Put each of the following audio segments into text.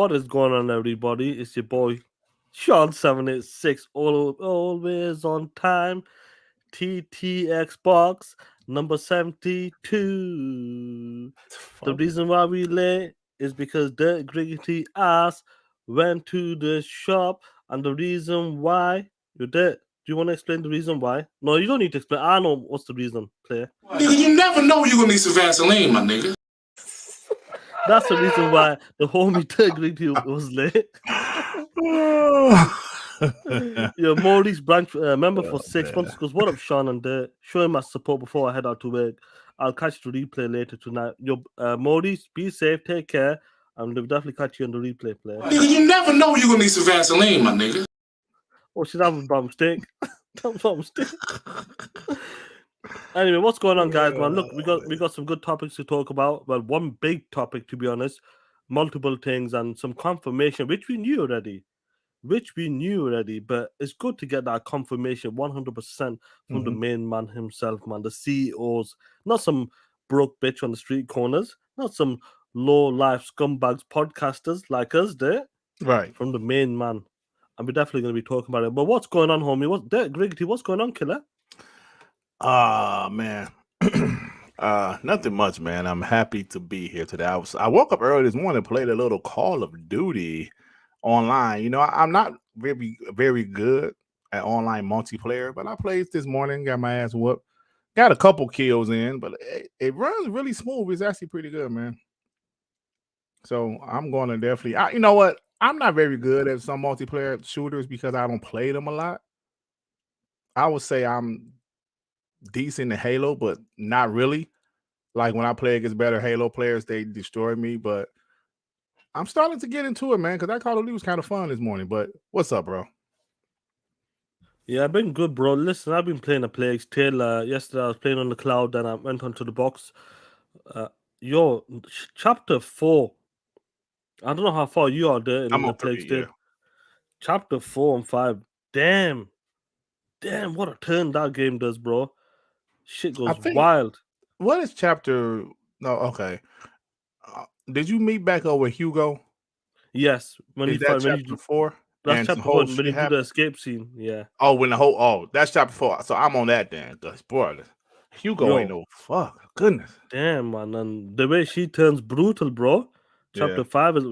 What is going on, everybody? It's your boy Shaan 786, always on time. TTX box number 72. The Fuck. reason why we late is because Dirt Griggity ass went to the shop, and the reason why you did. Do you want to explain the reason why? No, you don't need to explain. I know what's the reason, player. Nigga, you never know you're gonna need some Vaseline, my nigga. That's the reason why the homie Dirt Griggity was late. Yo, Maurice branch member for 6 months. Because what up, Sean and Dirt? Show him my support before I head out to work. I'll catch the replay later tonight. Yo, Maurice, be safe, take care, and we'll definitely catch you on the replay, player. Nigga, you never know you're gonna need some Vaseline, my nigga. Oh, shit, that was by mistake. That was by mistake. Anyway, what's going on, guys, man? Look, we got some good topics to talk about. Well, one big topic, to be honest, multiple things and some confirmation, which we knew already. But it's good to get that confirmation 100% from the main man himself, man. The CEOs, not some broke bitch on the street corners, not some low life scumbags podcasters like us, there, Right. from the main man. And we're definitely going to be talking about it. But what's going on, homie? What's going on, killer? Man. Nothing much, man. I'm happy to be here today. I woke up early this morning and played a little Call of Duty online. You know, I'm not very good at online multiplayer, but I played this morning, got my ass whooped, got a couple kills in, but it runs really smooth. It's actually pretty good, man. So I'm going to definitely, you know what? I'm not very good at some multiplayer shooters because I don't play them a lot. I would say I'm decent in Halo, but not really. Like when I play against better Halo players, they destroy me, but I'm starting to get into it, man, because that Call of Duty was kind of fun this morning. But what's up, bro? Yeah, I've been good, bro. Listen, I've been playing a Plague's Tale. Yesterday, I was playing on the cloud, and I went onto the box. Chapter 4. I don't know how far you are there in I'm the on 3, Plague's Tale. yeah. Chapter 4 and 5. Damn, what a turn that game does, bro. Shit goes wild. What is chapter? No, okay. Did you meet back up with Hugo? Yes, Is that chapter 4? That's chapter 4 when you do the escape scene. Yeah. Oh, that's chapter 4. So I'm on that then. Boy, Hugo ain't no fuck. Goodness. Damn, man. And the way she turns brutal, bro. Chapter 5 is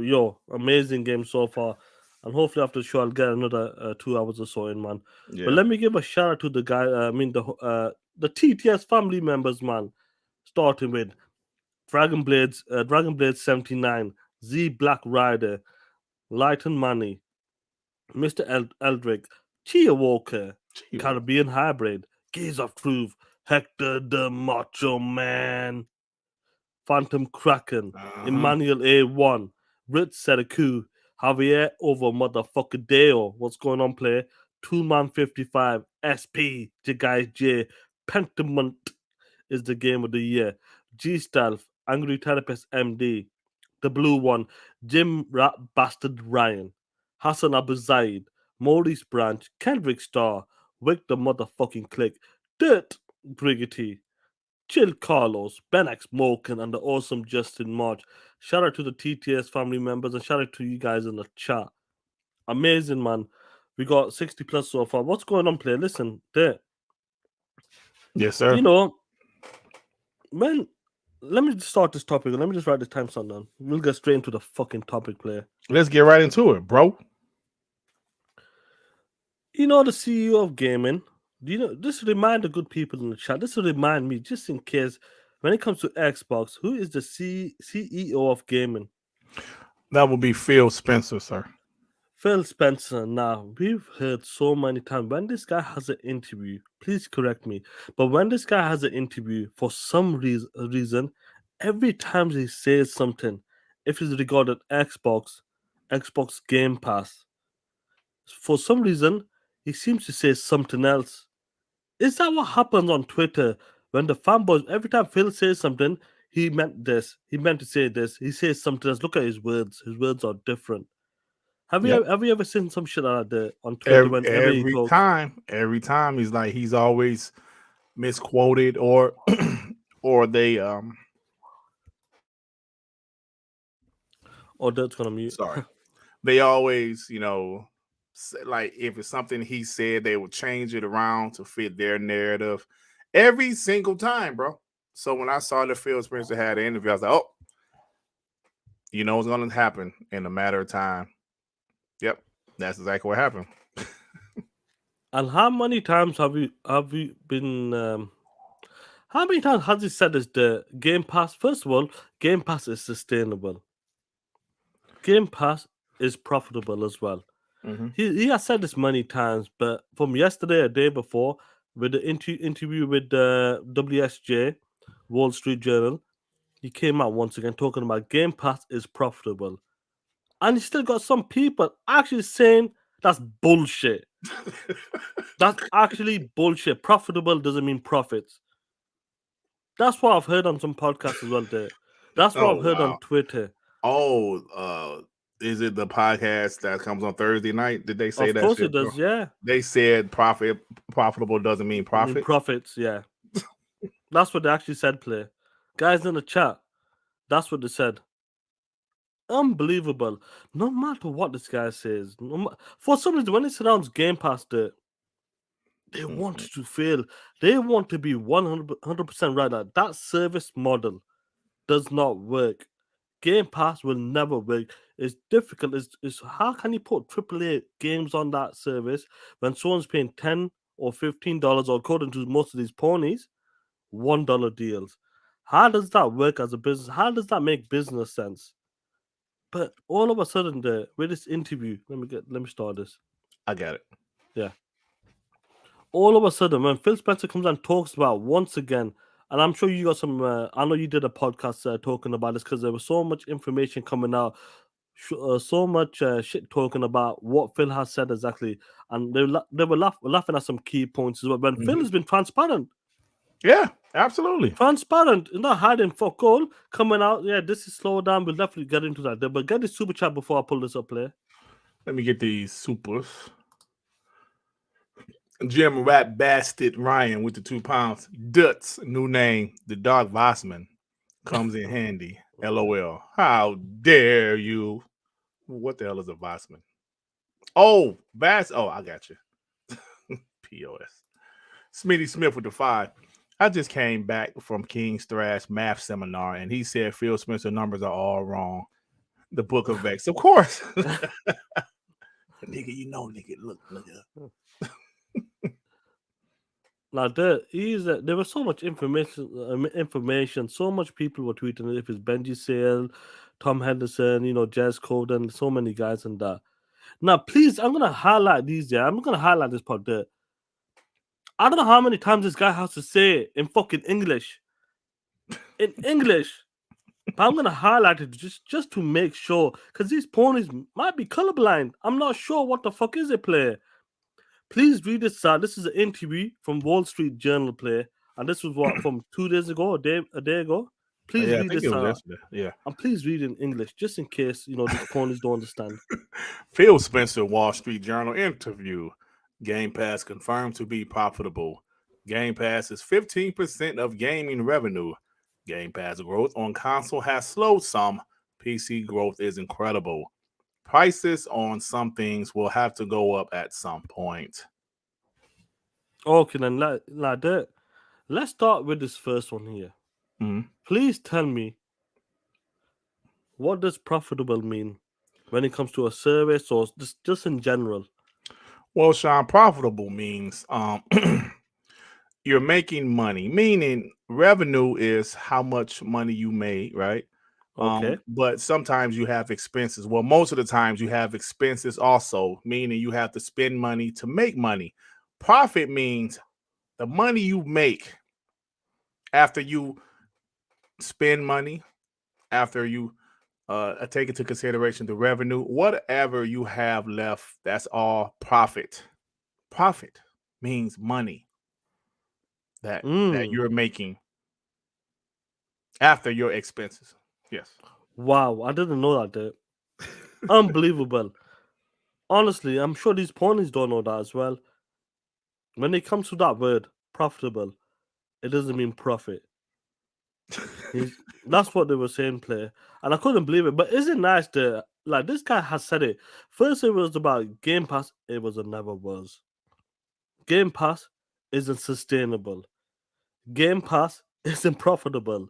amazing game so far. And hopefully after the show I'll get another 2 hours or so in, man. Yeah. But let me give a shout out to the guy. The TTS family members, man. Starting with Dragon Blades 79, Z Black Rider, Light and Money, Mr. Eldrick, Chia Walker, Caribbean Hybrid, Gaze of Truth, Hector the Macho Man, Phantom Kraken, Emmanuel A1, Ritz Sedeku, Javier over motherfucker Deo. What's going on, player? 2man55, SP, Jagai J, Pentiment is the game of the year. G Stealth, Angry Therapist MD, The Blue One, Jim Rat Bastard Ryan, Hassan Abu Zaid, Maurice Branch, Kendrick Starr, Wick the motherfucking Click, Dirt Briggity, Chill Carlos, Ben X Morgan, and the awesome Justin March. Shout out to the TTS family members and shout out to you guys in the chat. Amazing, man. We got 60 plus so far. What's going on, player? Listen, there. Yes, sir. You know, let me start this topic. Let me just write this timestamp down. We'll get straight into the fucking topic, player. Let's get right into it, bro. You know, the CEO of gaming. Do you know? Just remind the good people in the chat. Just remind me, just in case, when it comes to Xbox, who is the CEO of gaming? That would be Phil Spencer, sir. Phil Spencer. Now, we've heard so many times when this guy has an interview, please correct me, but when this guy has an interview, for some reason, every time he says something, if it's regarding Xbox Gamepass, for some reason, he seems to say something else. Is that what happens on Twitter when the fanboys, every time Phil says something, he meant this, he meant to say this, he says something else. Look at his words are different. Have you ever seen some shit like that on Twitter? Every time he's always misquoted or they Oh, that's gonna mute. Sorry. they always, like if it's something he said, they would change it around to fit their narrative every single time, bro. So when I saw that Phil Spencer had an interview, I was like, oh, you know what's going to happen in a matter of time. Yep, that's exactly what happened. And how many times have you been? How many times has he said this? The Game Pass. First of all, Game Pass is sustainable. Game Pass is profitable as well. Mm-hmm. He has said this many times, but from yesterday, a day before, with the interview with the WSJ, Wall Street Journal, he came out once again talking about Game Pass is profitable. And you still got some people actually saying that's bullshit. That's actually bullshit. Profitable doesn't mean profits. That's what I've heard on some podcasts as well. There. That's what I've heard on Twitter. Oh, is it the podcast that comes on Thursday night? Did they say that? Of course it does, yeah. They said profitable doesn't mean profit. Profits, yeah. That's what they actually said, play. Guys in the chat, that's what they said. Unbelievable. No matter what this guy says, for some reason, when it surrounds Game Pass, they want to fail. They want to be 100% right. Now. That service model does not work. Game Pass will never work. It's difficult. It's how can you put AAA games on that service when someone's paying $10 or $15, or according to most of these ponies, $1 deals? How does that work as a business? How does that make business sense? But all of a sudden, with this interview, let me start this. I got it. Yeah. All of a sudden, when Phil Spencer comes and talks about once again, and I'm sure you got some. I know you did a podcast talking about this because there was so much information coming out, so much shit talking about what Phil has said exactly, and they were laughing at some key points as well. When Phil has been transparent. Yeah, absolutely. Transparent, not hiding fuck all, coming out. Yeah, this is slow down. We'll definitely get into that. But get this super chat before I pull this up, player. Let me get these supers. Jim Rat Bastard Ryan with the 2 pounds. Dutz, new name, the dog Vossman, comes in handy. LOL. How dare you? What the hell is a Vossman? Oh, Oh, I got you. POS. Smitty Smith with the 5. I just came back from King's Thrash math seminar, and he said Phil Spencer numbers are all wrong. The Book of Vex, of course. Nigga, nigga, look up. Now there was so much information. So much people were tweeting. If it's Benji Sale, Tom Henderson, Jazz Code, and so many guys and that. Now, please, I'm gonna highlight these. Yeah, I'm gonna highlight this part there. I don't know how many times this guy has to say it in fucking English. In English. But I'm gonna highlight it just to make sure, because these ponies might be colorblind. I'm not sure what the fuck is it, player. Please read this out. This is an interview from Wall Street Journal, player, and this was what from 2 days ago, a day ago. Please read this out. Yeah, and please read in English, just in case these ponies don't understand. Phil Spencer, Wall Street Journal interview. Game Pass confirmed to be profitable. Game Pass is 15% of gaming revenue. Game Pass growth on console has slowed some. PC growth is incredible. Prices on some things will have to go up at some point. Okay, then like that. Let's start with this first one here. Mm-hmm. Please tell me, what does profitable mean when it comes to a service or just in general? Well, Shaan, profitable means you're making money, meaning revenue is how much money you made, right? Okay. But sometimes you have expenses. Well, most of the times you have expenses also, meaning you have to spend money to make money. Profit means the money you make after you spend money, after you take into consideration the revenue, whatever you have left, that's all profit. Profit means money that you're making after your expenses. Yes. Wow, I didn't know that. Unbelievable. Honestly, I'm sure these ponies don't know that as well. When it comes to that word, profitable, it doesn't mean profit. That's what they were saying, player. And I couldn't believe it. But is it nice that like this guy has said it. First, it was about Game Pass. It was and never was. Game Pass isn't sustainable. Game Pass isn't profitable.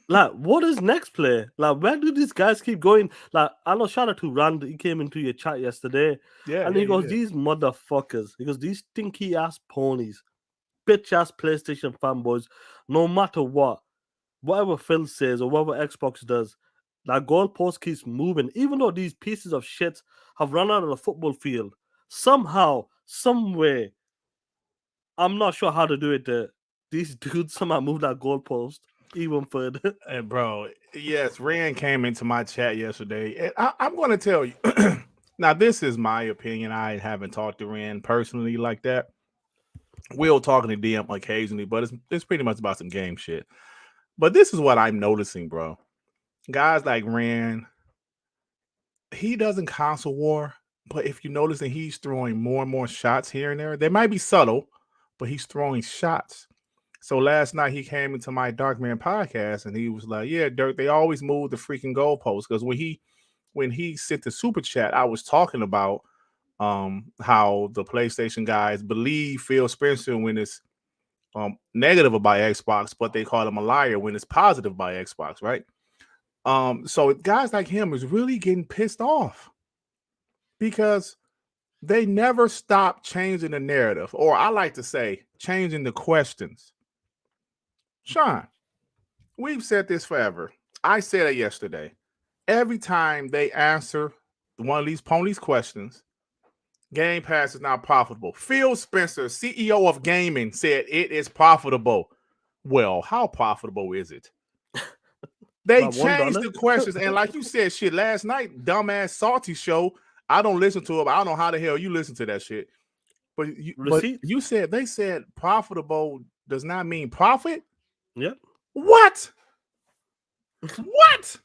Like, what is next play? Like, where do these guys keep going? Like, I know, shout out to Rand. He came into your chat yesterday. And he goes, these motherfuckers. He goes, these stinky ass ponies, bitch ass PlayStation fanboys, no matter what, whatever Phil says or whatever Xbox does, that goalpost keeps moving. Even though these pieces of shit have run out of the football field, somehow, some way, I'm not sure how to do it. These dudes somehow move that goalpost even further. And bro, yes, Rand came into my chat yesterday, and I'm going to tell you. Now, this is my opinion. I haven't talked to Rand personally like that. We'll talk to DM occasionally, but it's pretty much about some game shit. But this is what I'm noticing, bro. Guys like Rand, he doesn't console war, but if you notice that he's throwing more and more shots here and there, they might be subtle, but he's throwing shots. So last night he came into my Darkman podcast and he was like, "Yeah, Dirk, they always move the freaking goalposts." Because when he sent the super chat, I was talking about how the PlayStation guys believe Phil Spencer when it's negative about Xbox, but they call him a liar when it's positive by Xbox, right? So guys like him is really getting pissed off because they never stop changing the narrative, or I like to say, changing the questions. Shaan, we've said this forever. I said it yesterday. Every time they answer one of these ponies' questions, Game Pass is not profitable. Phil Spencer, CEO of gaming, said it is profitable. Well, how profitable is it? They changed the questions, and like you said, shit, last night, dumbass Salty show, I don't listen to it, but I don't know how the hell you listen to that shit. But you said, they said profitable does not mean profit? Yep. What? What?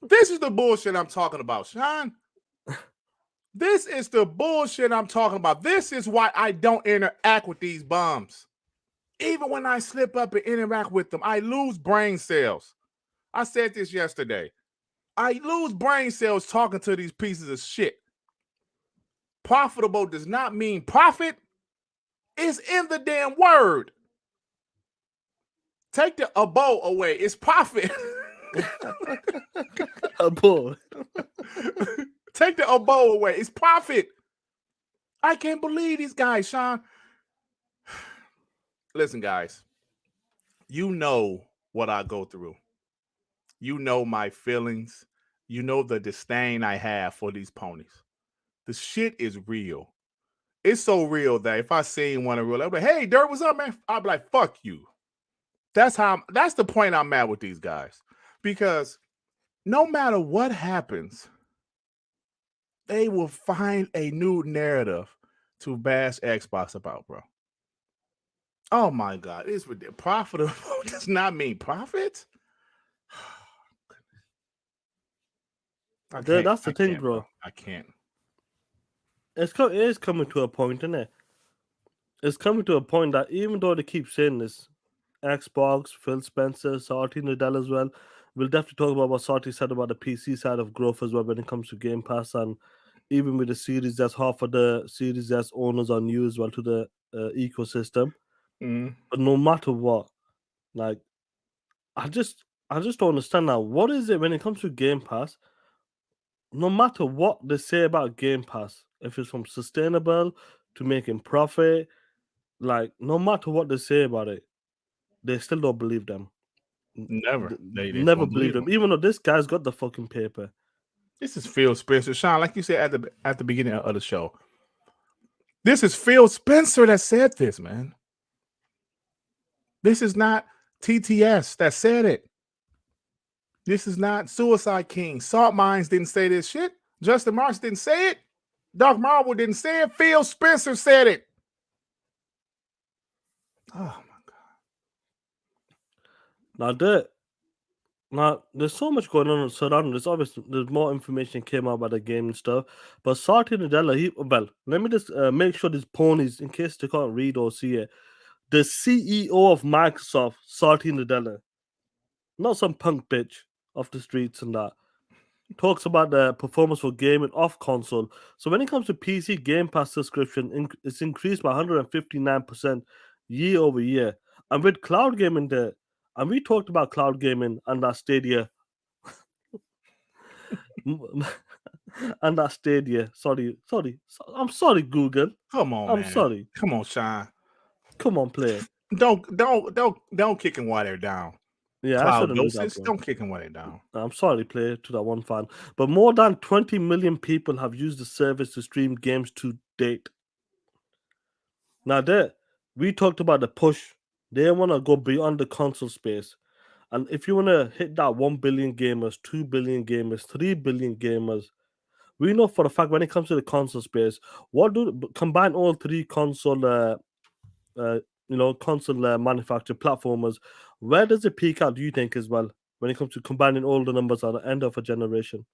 This is the bullshit I'm talking about, Shaan. This is the bullshit I'm talking about. This is why I don't interact with these bums. Even when I slip up and interact with them, I lose brain cells. I said this yesterday. I lose brain cells talking to these pieces of shit. Profitable does not mean profit. It's in the damn word. Take the abo away. It's profit. Abo. Take the abo away. It's profit. I can't believe these guys, Shaan. Listen, guys. You know what I go through. You know my feelings. You know the disdain I have for these ponies. The shit is real. It's so real that if I seen one in real life, I'm like, "Hey, Dirt, what's up, man?" I'd be like, "Fuck you." That's the point I'm at with these guys. Because no matter what happens, they will find a new narrative to bash Xbox about, bro. Oh my God. It's ridiculous. Profitable does not mean profit. That's the thing, bro. I can't. It is coming to a point, isn't it? It's coming to a point that even though they keep saying this, Xbox, Phil Spencer, Salty Nadal as well, we'll definitely talk about what Salty said about the PC side of growth as well when it comes to Game Pass, and even with the Series S, half of the Series S owners are new as well to the ecosystem. But no matter what, like, I just don't understand now. What is it when it comes to Game Pass? No matter what they say about Game Pass, if it's from sustainable to making profit, like, no matter what they say about it, they still don't believe them. Never. They never believe them, even though this guy's got the fucking paper. This is Phil Spencer. Shaan, like you said at the beginning of the show, this is Phil Spencer that said this, man. This is not TTS that said it. This is not Suicide King. Salt Mines didn't say this shit. Justin Marks didn't say it. Doc Marvel didn't say it. Phil Spencer said it. Oh my God. Now there's so much going on surrounding this. Obviously, there's more information came out about the game and stuff. But Satya Nadella, let me just make sure these ponies, in case they can't read or see it, the CEO of Microsoft, Satya Nadella, not some punk bitch off the streets and that. talks about the performance for gaming off console. So when it comes to PC Game Pass subscription, it's increased by 159% year over year. And with cloud gaming there, and we talked about cloud gaming and that Stadia. And that Stadia. Sorry. I'm sorry, Google. Come on, I'm man. sorry. Come on, Shaan. Come on, play. Don't kick and water down. Yeah, I Cloud shouldn't do that, doses. bro. Don't kick and water down. I'm sorry, play to that one fan. But more than 20 million people have used the service to stream games to date. Now, we talked about the push. They want to go beyond the console space. And if you want to hit that 1 billion gamers, 2 billion gamers, 3 billion gamers, we know for a fact when it comes to the console space, combine all three console console manufacturer platformers, where does it peak out, do you think, as well, when it comes to combining all the numbers at the end of a generation?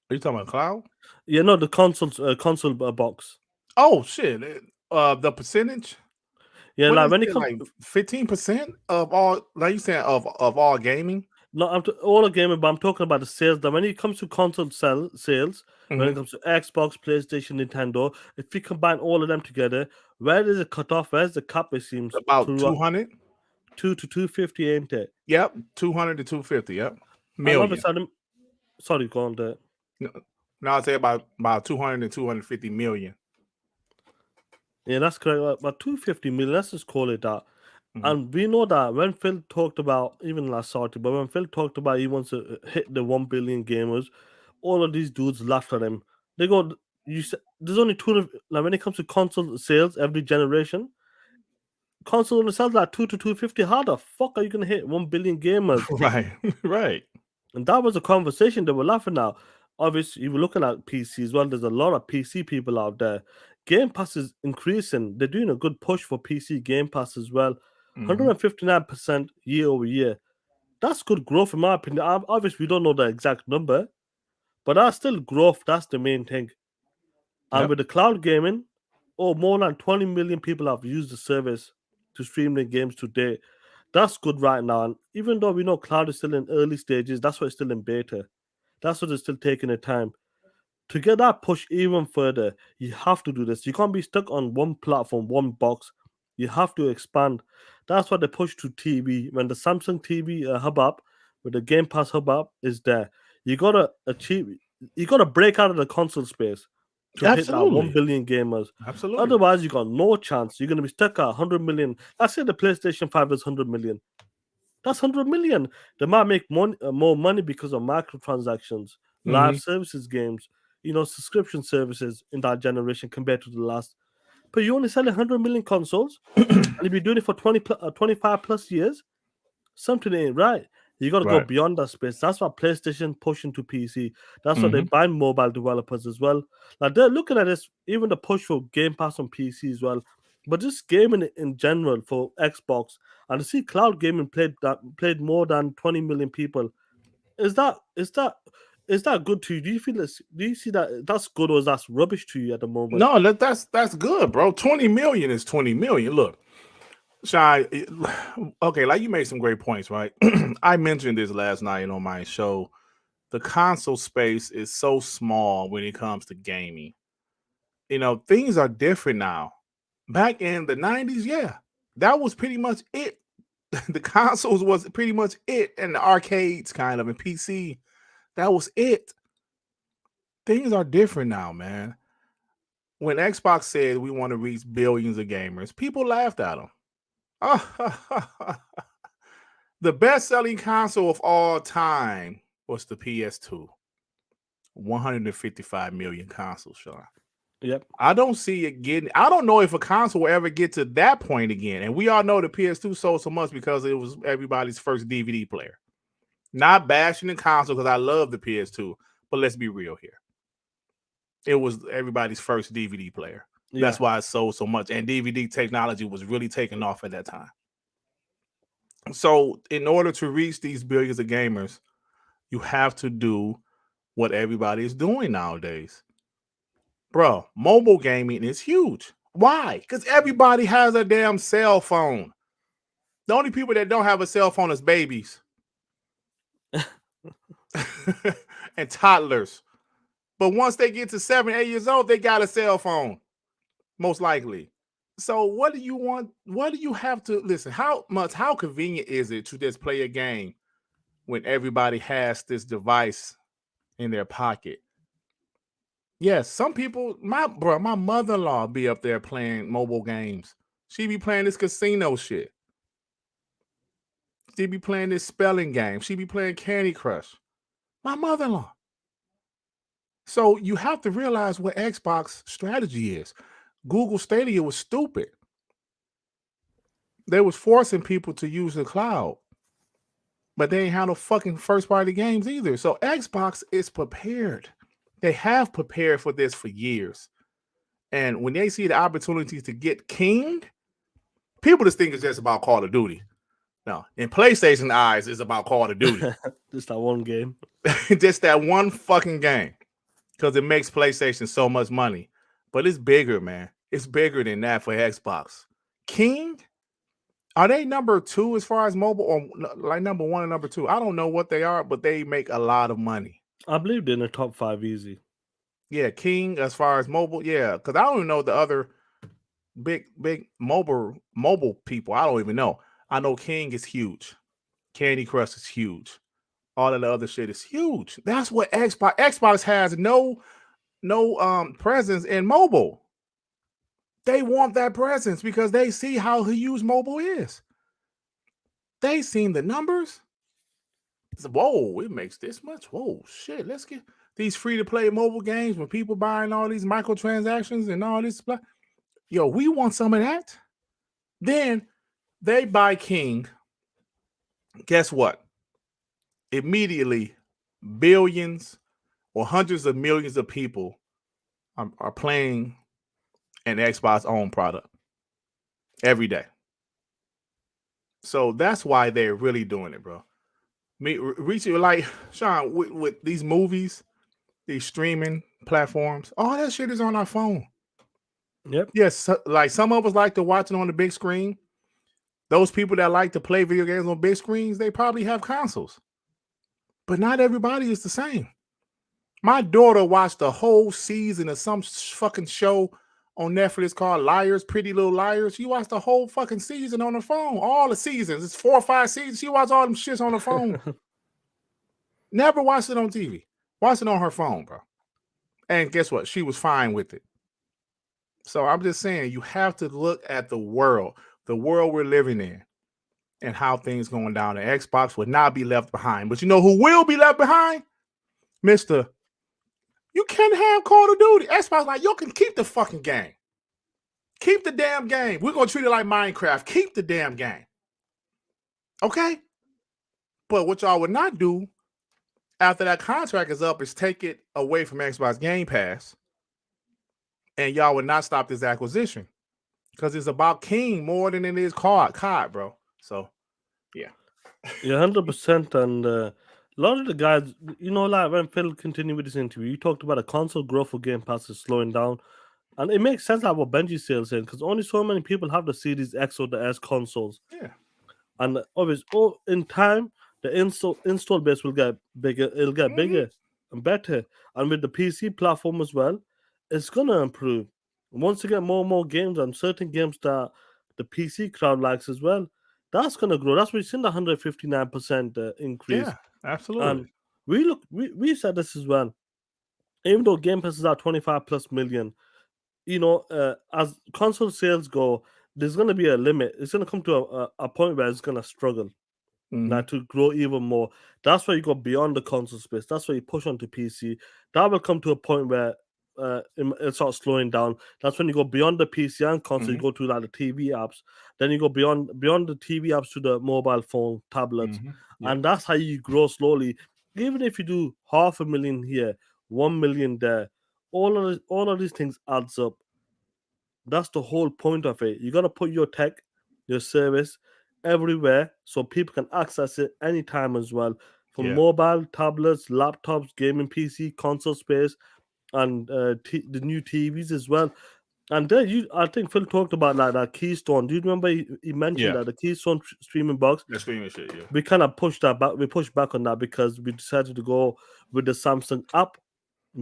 Are you talking about cloud? Yeah, no, the console box. Oh shit! The percentage. Yeah, What like is when it it, comes, like 15% of all, like you saying, of all gaming? no, all a gaming, but I'm talking about the sales. That when it comes to console sales, when it Mhm. comes to Xbox, PlayStation, Nintendo, if we combine all of them together, where does it cut off? Where's the cap? It seems About to 200. 2 to 250, ain't it? Yep, 200 to 250. Yep, And million. obviously, sorry, go on there. No, I'd say about 200 to 250 million. Yeah, that's correct. About 250 million, let's just call it that. Mhm. And we know that when Phil talked about, even last Saturday, but when Phil talked about he wants to hit the 1 billion gamers, all of these dudes laughed at him. They go, "You said there's only like when it comes to console sales every generation, console only sells like 2 to 250. How the fuck are you gonna hit 1 billion gamers?" Right, right. And that was a conversation they were laughing at. Obviously, you were looking at PC as well. There's a lot of PC people out there. Game Pass is increasing. They're doing a good push for PC Game Pass as well. Mhm. 159% year over year. That's good growth in my opinion. Obviously, we don't know the exact number, but that's still growth. That's the main thing. And Yep. with the cloud gaming, more than 20 million people have used the service to stream their games today. That's good right now. And even though we know cloud is still in early stages, that's why it's still in beta. That's what it's still taking the time. To get that push even further, you have to do this. You can't be stuck on one platform, one box. You have to expand. That's why they push to TV. When the Samsung TV hub app, with the Game Pass hub app, is there, you gotta achieve. You gotta break out of the console space to hit that 1 Absolutely. billion gamers. Absolutely. Otherwise, you got no chance. You're gonna be stuck at 100 million. Let's say the PlayStation 5 is 100 million. That's 100 million. They might make more money because of microtransactions, live Mhm. services, games, subscription services in that generation compared to the last. But you only sell 100 million consoles and you've been doing it for 25 plus years. Something ain't right. You got to go Right. beyond that space. That's what PlayStation pushing to PC. That's what they Mhm. buy mobile developers as well. Like they're looking at this, even the push for Game Pass on PC as well. But just gaming in general for Xbox, and to see cloud gaming played more than 20 million people. Is that good to you? Do you feel this? Do you see that that's good or is that rubbish to you at the moment? No, that's good, bro. 20 million is 20 million. Look, Shy, okay, like you made some great points, right? I mentioned this last night on my show. The console space is so small when it comes to gaming. Things are different now. Back in the 90s, yeah, that was pretty much it. The consoles was pretty much it, and the arcades kind of, and PC, that was it. Things are different now, man. When Xbox said we want to reach billions of gamers, people laughed at them. The best-selling console of all time was the PS2. 155 million consoles, Sean. Yep. I don't see it getting. I don't know if a console will ever get to that point again. And we all know the PS2 sold so much because it was everybody's first DVD player. Not bashing the console because I love the PS2, but let's be real here. It was everybody's first DVD player. Yeah. That's why it sold so much. And DVD technology was really taking off at that time. So, in order to reach these billions of gamers, you have to do what everybody is doing nowadays. Bro, mobile gaming is huge. Why? Because everybody has a damn cell phone. The only people that don't have a cell phone is babies. and toddlers. But once they get to 7, 8 years old, they got a cell phone, most likely. So what do you want? What do you have to listen? How convenient is it to just play a game when everybody has this device in their pocket? Yes, some people, my mother-in-law be up there playing mobile games. She be playing this casino shit. She be playing this spelling game. She be playing Candy Crush. My mother-in-law. So you have to realize what Xbox strategy is. Google Stadia was stupid. They was forcing people to use the cloud, but they ain't have no fucking first-party games either. So Xbox is prepared. They have prepared for this for years. And when they see the opportunities to get King, people just think it's just about Call of Duty. No, in PlayStation eyes, it's about Call of Duty. Just that one game. Just that one fucking game. Because it makes PlayStation so much money. But it's bigger, man. It's bigger than that for Xbox. King? Are they number 2 as far as mobile, or like number 1 and number 2? I don't know what they are, but they make a lot of money. I believe they're in the top 5 easy. Yeah, King as far as mobile, yeah. Because I don't even know the other big mobile people. I don't even know. I know King is huge. Candy Crush is huge. All of the other shit is huge. That's what Xbox has no presence in mobile. They want that presence because they see how huge mobile is. They seen the numbers. It's, whoa, it makes this much. Whoa, shit. Let's get these free-to-play mobile games when people buying all these microtransactions and all this. Yo, we want some of that. Then they buy King. Guess what? Immediately, billions or hundreds of millions of people are playing an Xbox owned product every day. So that's why they're really doing it, bro. Reaching like Shaan with these movies, these streaming platforms, all that shit is on our phone. Yep. Yes, like some of us like to watch it on the big screen. Those people that like to play video games on big screens, they probably have consoles. But not everybody is the same. My daughter watched the whole season of some fucking show on Netflix called Liars, Pretty Little Liars. She watched the whole fucking season on her phone. All the seasons. It's 4 or 5 seasons. She watched all them shits on her phone. Never watched it on TV. Watched it on her phone, bro. And guess what? She was fine with it. So I'm just saying, you have to look at the world we're living in, and how things going down. The Xbox would not be left behind. But you know who will be left behind? Mr. You can't have Call of Duty. Xbox like, you can keep the fucking game. Keep the damn game. We're going to treat it like Minecraft. Keep the damn game. Okay? But what y'all would not do after that contract is up is take it away from Xbox Gamepass, and y'all would not stop this acquisition because it's about King more than it is COD, bro. So, yeah. Yeah, 100%. And a lot of the guys, you know, like when Phil continued with this interview, you talked about a console growth for Game Pass is slowing down. And it makes sense like what Benji's still saying, because only so many people have the Series X or the S consoles. Yeah. And obviously, in time, the install base will get bigger. It'll get bigger and better. And with the PC platform as well, it's going to improve. Once you get more and more games and certain games that the PC crowd likes as well, that's going to grow. That's why you've seen the 159% increase. Yeah, absolutely. And we said this as well. Even though Game Pass is at 25 plus million, you know, as console sales go, there's going to be a limit. It's going to come to a point where it's going to struggle now to grow even more. That's why you go beyond the console space. That's why you push onto PC. That will come to a point where it starts slowing down. That's when you go beyond the PC and console. You go to like the TV apps. Then you go beyond the TV apps to the mobile phone, tablets, and that's how you grow slowly. Even if you do 500,000 here, 1 million there, all of these things adds up. That's the whole point of it. You got to put your tech, your service everywhere so people can access it anytime as well. From mobile, tablets, laptops, gaming PC, console space, and the new TVs as well. And then I think Phil talked about like that Keystone. Do you remember he mentioned that the Keystone streaming box? The streaming shit, yeah. We kind of pushed that back. We pushed back on that because we decided to go with the Samsung app,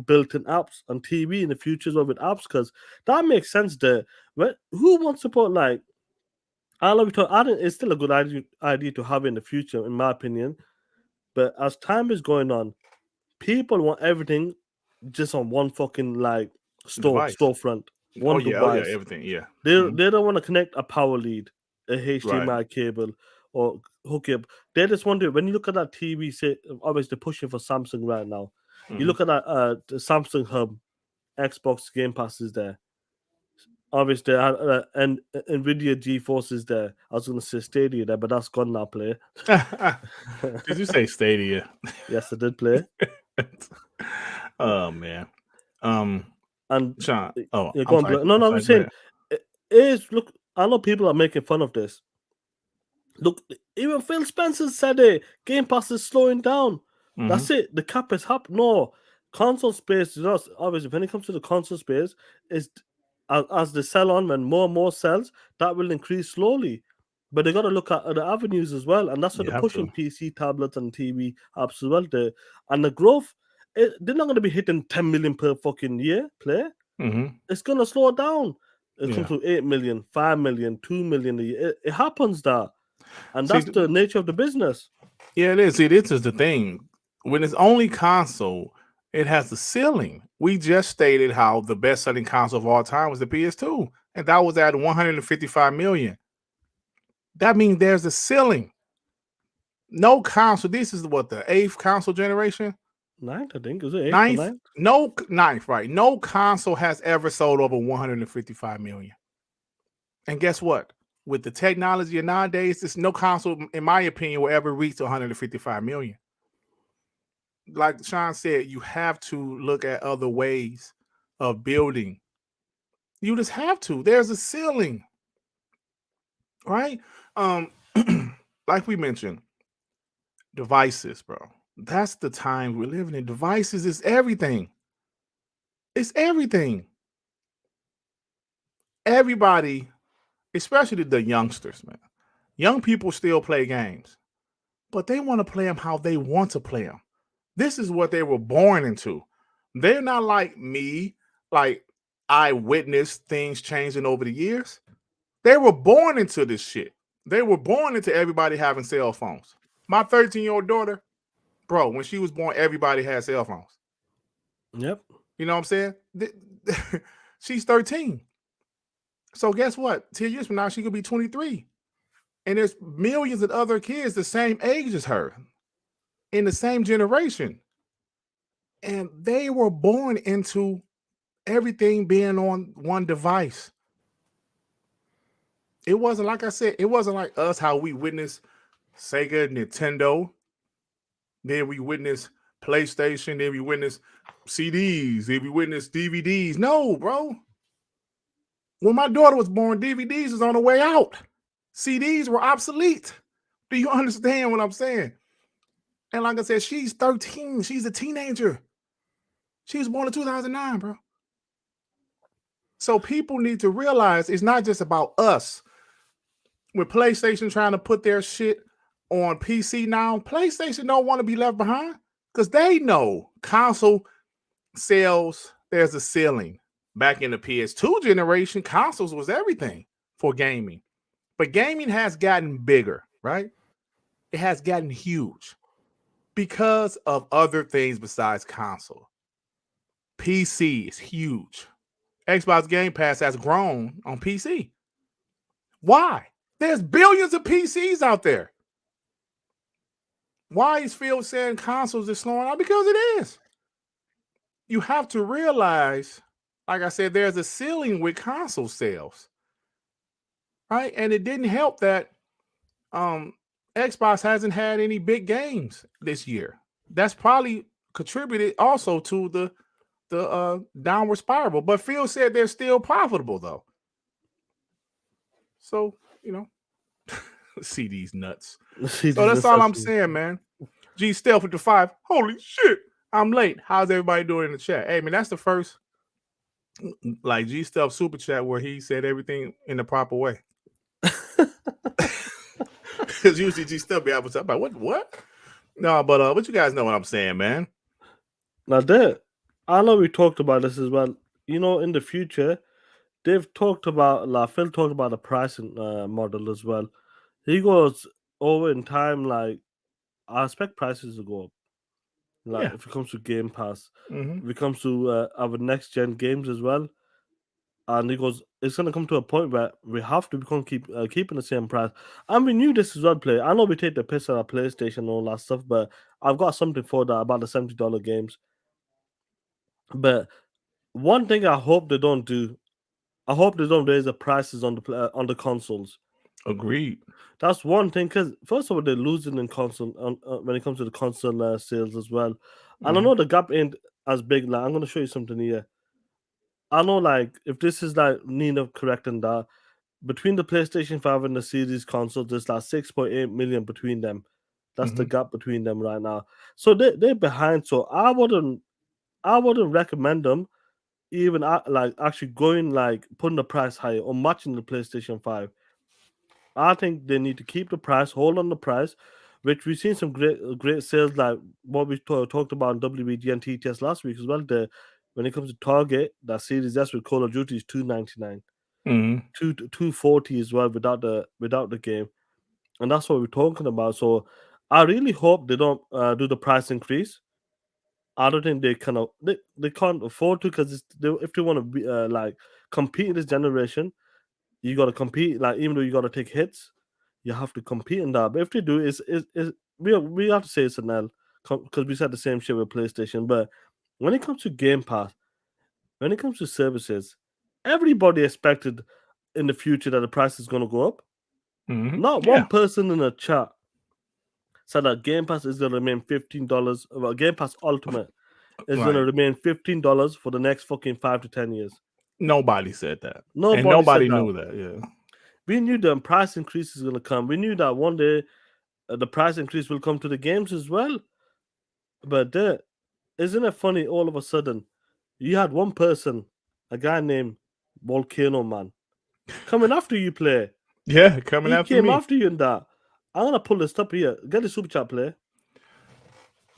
built-in apps, and TV in the future as well with apps, because that makes sense there. But who wants to put like? I think it's still a good idea to have in the future, in my opinion. But as time is going on, people want everything just on one fucking like storefront, one device. Everything, yeah. They don't want to connect a power lead, a HDMI cable, or hook up. They just want to. When you look at that TV, say obviously pushing for Samsung right now. You look at that the Samsung Hub, Xbox Game Pass is there. Obviously, and Nvidia GeForce is there. I was going to say Stadia there, but that's gone now. Play. Did you say Stadia? Yes, I did play. Oh man. And Shaan. Oh, yeah, go on. No, I'm saying look. I know people are making fun of this. Look, even Phil Spencer said it. Game Pass is slowing down. That's it. The cap is up. No, console space. Obviously, when it comes to the console space, is as they sell on, when more and more sells, that will increase slowly. But they got to look at other avenues as well, and that's what they're pushing PC, tablets, and TV apps as well. And the growth, they're not going to be hitting 10 million per fucking year play. It's going to slow down. It comes to 8 million, 5 million, 2 million a year. It happens that. And that's the nature of the business. Yeah, it is. See, this is the thing. When it's only console, it has a ceiling. We just stated how the best-selling console of all time was the PS2, and that was at 155 million. That means there's a ceiling. No console. This is what, the 8th console generation? 9th, I think. Is it 8th? 9th? No, 9th, right. No console has ever sold over 155 million. And guess what? With the technology of nowadays, there's no console, in my opinion, will ever reach 155 million. Like Shaan said, you have to look at other ways of building. You just have to. There's a ceiling, right? Like we mentioned, devices, bro. That's the time we're living in. Devices is everything. It's everything. Everybody, especially the youngsters, man. Young people still play games, but they want to play them how they want to play them. This is what they were born into. They're not like me, like I witnessed things changing over the years. They were born into this shit. They were born into everybody having cell phones. My 13-year-old daughter, bro, when she was born, everybody had cell phones. Yep. You know what I'm saying? She's 13. So guess what? 10 years from now, she could be 23. And there's millions of other kids the same age as her in the same generation. And they were born into everything being on one device. It wasn't, like I said, it wasn't like us, how we witnessed Sega, Nintendo. Then we witnessed PlayStation. Then we witnessed CDs. Then we witnessed DVDs. No, bro. When my daughter was born, DVDs was on the way out. CDs were obsolete. Do you understand what I'm saying? And like I said, she's 13. She's a teenager. She was born in 2009, bro. So people need to realize it's not just about us. With PlayStation trying to put their shit on PC now, PlayStation don't want to be left behind because they know console sales, there's a ceiling. Back in the PS2 generation, consoles was everything for gaming. But gaming has gotten bigger, right? It has gotten huge because of other things besides console. PC is huge. Xbox Gamepass has grown on PC. Why? There's billions of PCs out there. Why is Phil saying consoles are slowing down? Because it is. You have to realize, like I said, there's a ceiling with console sales. Right? And it didn't help that Xbox hasn't had any big games this year. That's probably contributed also to the downward spiral. But Phil said they're still profitable, though. So, you know, see these nuts. So that's all I'm saying, man. G Stealth with the 5. Holy shit, I'm late. How's everybody doing in the chat? Hey, man, that's the first like G Stuff Super Chat where he said everything in the proper way. Because usually G Stuff be able to talk about what? No, but you guys know what I'm saying, man. Now I know we talked about this as well. You know, in the future, they've talked about like Phil talked about the pricing model as well. He goes over in time, like I expect prices to go up. Like Yeah. if it comes to Game Pass, Mm-hmm. if it comes to our next gen games as well, and he goes, it's gonna come to a point where we have to become keeping the same price. And we knew this as well. Play. I know we take the piss out of PlayStation and all that stuff, but I've got something for that about the $70 games. But one thing I hope they don't do, I hope they don't raise the prices on the consoles. Agreed. That's one thing, because first of all, they're losing in console when it comes to the console sales as well. And I know the gap ain't as big. Like I'm gonna show you something here. I know, like if this is like Nina correct in that between the PlayStation 5 and the Series console, there's like 6.8 million between them. That's the gap between them right now. So they're behind. So I wouldn't recommend them even like actually going like putting the price higher or matching the PlayStation 5. I think they need to keep the price, hold on the price, which we've seen some great sales like what we talked about in WBD and TTS last week as well. When it comes to Target, that Series S with Call of Duty is $299, 240 as well without the game, and that's what we're talking about. So I really hope they don't do the price increase. I don't think they can't afford to, because if they want to be like compete in this generation, you got to compete. Like even though you got to take hits, you have to compete in that. But if they do, we have to say it's an L, because we said the same shit with PlayStation. But when it comes to Game Pass, when it comes to services, everybody expected in the future that the price is going to go up. Not one person in the chat said that Game Pass is going to remain $15. Well, Game Pass Ultimate is going to remain $15 for the next fucking 5 to 10 years. Nobody said that. Nobody, and nobody said that. knew that. Yeah. We knew the price increase is going to come. We knew that one day the price increase will come to the games as well. But isn't it funny? All of a sudden, you had one person, a guy named Volcano Man, coming after you, play. Yeah, coming after me. He came after you in that. I'm gonna pull this up here. Get the super chat, play.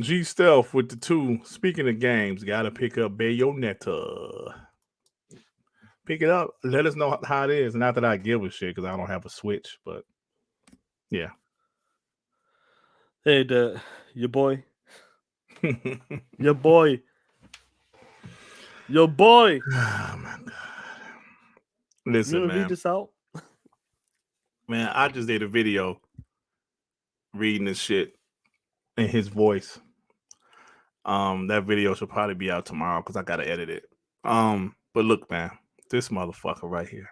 G Stealth with the 2. Speaking of games, gotta pick up Bayonetta. Pick it up. Let us know how it is. Not that I give a shit because I don't have a Switch, but yeah. Hey, your boy. Your boy. Your boy. Oh my god. Listen, you wanna read this out? Man, I just did a video reading this shit in his voice. That video should probably be out tomorrow because I gotta edit it. But look, man, this motherfucker right here.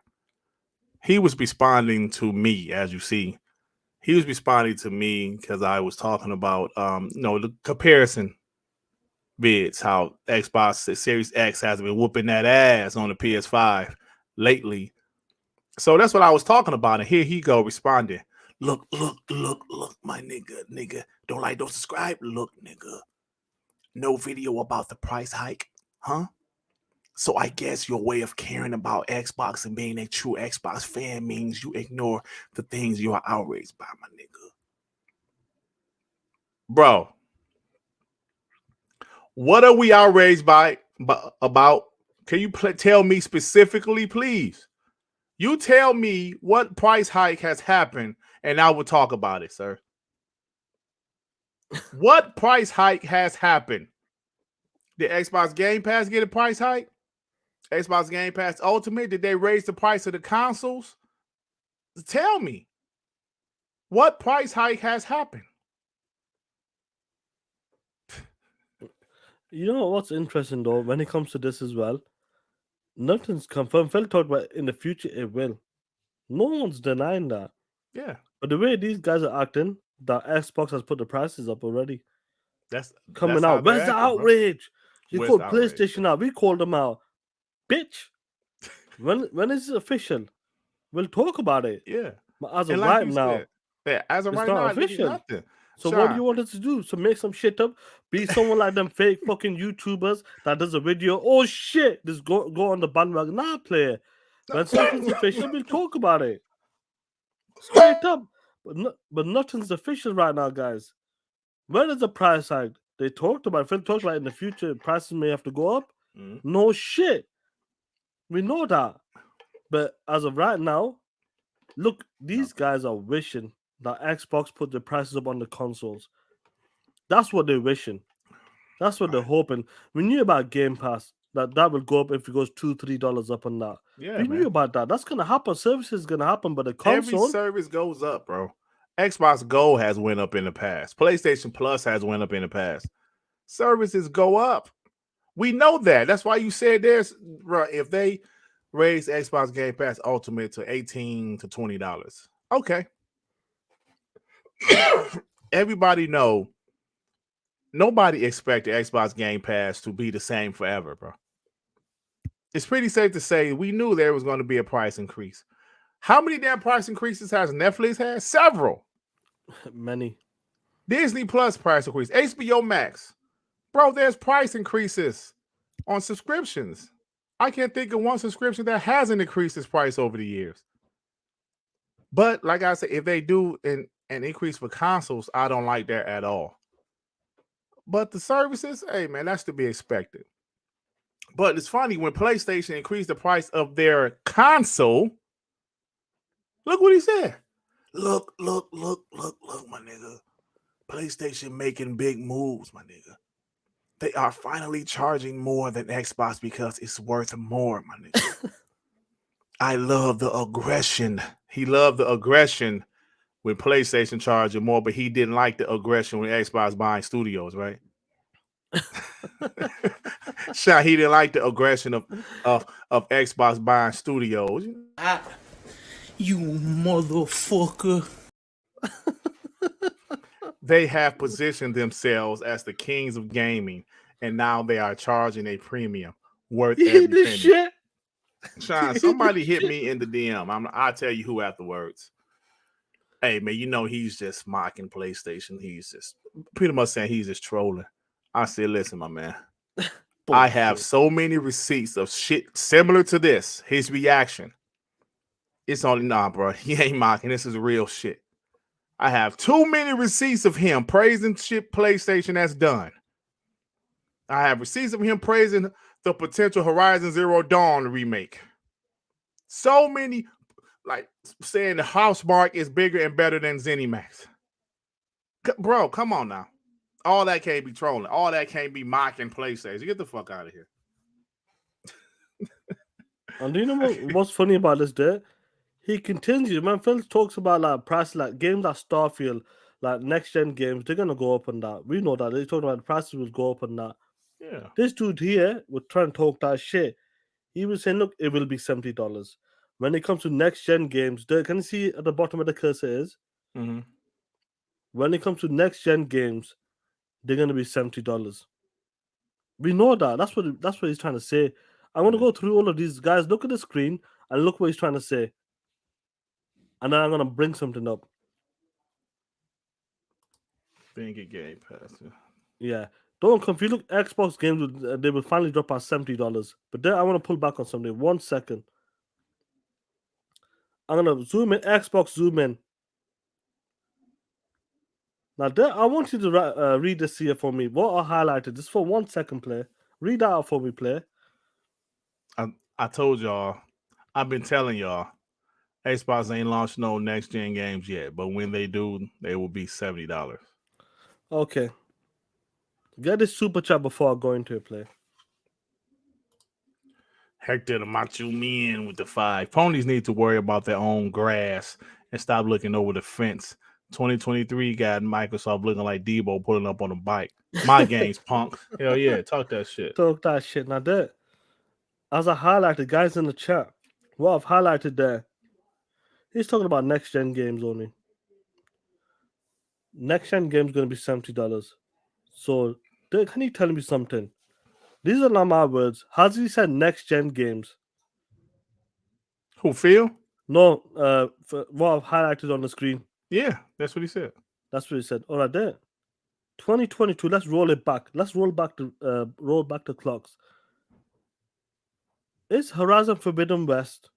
He was responding to me, as you see. He was responding to me because I was talking about the comparison vids, how Xbox Series X has been whooping that ass on the PS5 lately. So that's what I was talking about. And here he go responding. Look, my nigga. Don't subscribe. Look, nigga. No video about the price hike, huh? So I guess your way of caring about Xbox and being a true Xbox fan means you ignore the things you are outraged by, my nigga. Bro, what are we outraged about? Can you tell me specifically, please? You tell me what price hike has happened, and I will talk about it, sir. What price hike has happened? Did Xbox Game Pass get a price hike? Xbox Game Pass Ultimate, did they raise the price of the consoles? Tell me. What price hike has happened? You know what's interesting though, when it comes to this as well, nothing's confirmed. Phil talked about in the future it will. No one's denying that. Yeah. But the way these guys are acting, that Xbox has put the prices up already. That's coming out. Where's the outrage? You called PlayStation out. We called them out. Bitch. When is it official? We'll talk about it. Yeah. But as of right now, as of right now, official. Nothing. So what do you want us to do? So make some shit up? Be someone like them fake fucking YouTubers that does a video. Oh shit! Just go on the bandwagon. Nah, player. When something's official, we'll talk about it. Straight up. But nothing's official right now, guys. Where is the price hike? They talked about. Phil talked about in the future prices may have to go up. No shit. We know that. But as of right now, look, these guys are wishing that Xbox put the prices up on the consoles. That's what they're wishing. That's what they're hoping. We knew about Game Pass that will go up if it goes $2-3 up on that. Yeah, we knew about that. That's gonna happen. Services is gonna happen, but the console, every service goes up, bro. Xbox Go has went up in the past. PlayStation Plus has went up in the past. Services go up. We know that. That's why you said there's, bro, if they raise Xbox Game Pass Ultimate to $18 to $20, okay. Everybody know. Nobody expected Xbox Game Pass to be the same forever, bro. It's pretty safe to say we knew there was going to be a price increase. How many damn price increases has Netflix had? Several. Many. Disney Plus price increase. HBO Max. Bro, there's price increases on subscriptions. I can't think of one subscription that hasn't increased its price over the years. But like I said, if they do an increase for consoles, I don't like that at all. But the services, hey man, that's to be expected. But it's funny when PlayStation increased the price of their console. Look what he said. Look, my nigga. PlayStation making big moves, my nigga. They are finally charging more than Xbox because it's worth more, my nigga. I love the aggression. He loved the aggression when PlayStation charging more, but he didn't like the aggression when Xbox buying studios, right? Shaan, he didn't like the aggression of Xbox buying studios. You motherfucker. They have positioned themselves as the kings of gaming, and now they are charging a premium worth every penny. Shit. Shaan, somebody hit me in the DM. I'll tell you who afterwards. Hey, man, you know he's just mocking PlayStation. He's just pretty much saying he's just trolling. I said, listen, my man. I have so many receipts of shit similar to this. His reaction. It's only, nah, bro. He ain't mocking. This is real shit. I have too many receipts of him praising shit PlayStation has done. I have receipts of him praising the potential Horizon Zero Dawn remake. So many, like saying the Housemarque is bigger and better than ZeniMax. Bro, come on now. All that can't be trolling. All that can't be mocking PlayStation. Get the fuck out of here. And do you know what's funny about this day? He continues, man. Phil talks about like prices, like games like Starfield, like next gen games, they're gonna go up on that. We know that. They're talking about the prices will go up on that. Yeah. This dude here was trying to talk that shit. He was saying, look, it will be $70. When it comes to next gen games, can you see at the bottom of the cursor is? Mm-hmm. When it comes to next gen games, they're gonna be $70. We know that. That's what he's trying to say. I'm gonna go through all of these guys. Look at the screen and look what he's trying to say. And then I'm gonna bring something up. Then get Game Pass. Yeah. Don't confuse. Look, Xbox games they will finally drop at $70. But then I want to pull back on something. 1 second. I'm gonna zoom in. Xbox zoom in. Now, there, I want you to read this here for me. What I highlighted just for 1 second, play. Read that out for me, play. I told y'all. I've been telling y'all. Xbox ain't launched no next gen games yet, but when they do, they will be $70. Okay. Get this super chat before I go into it, play. Hector the Macho Men with the 5. Ponies need to worry about their own grass and stop looking over the fence. 2023 got Microsoft looking like Debo pulling up on a bike. My games, punk. Hell yeah, talk that shit. Talk that shit. Now, there, as I highlighted, guys in the chat, what I've highlighted there, he's talking about next gen games only. Next gen games going to be $70. So, can you tell me something? These are not my words. Has he said next gen games? Who, Phil? No, what I've highlighted on the screen. Yeah, that's what he said. That's what he said. All right, there. 2022. Let's roll it back. Let's roll back the clocks. Is Horizon Forbidden West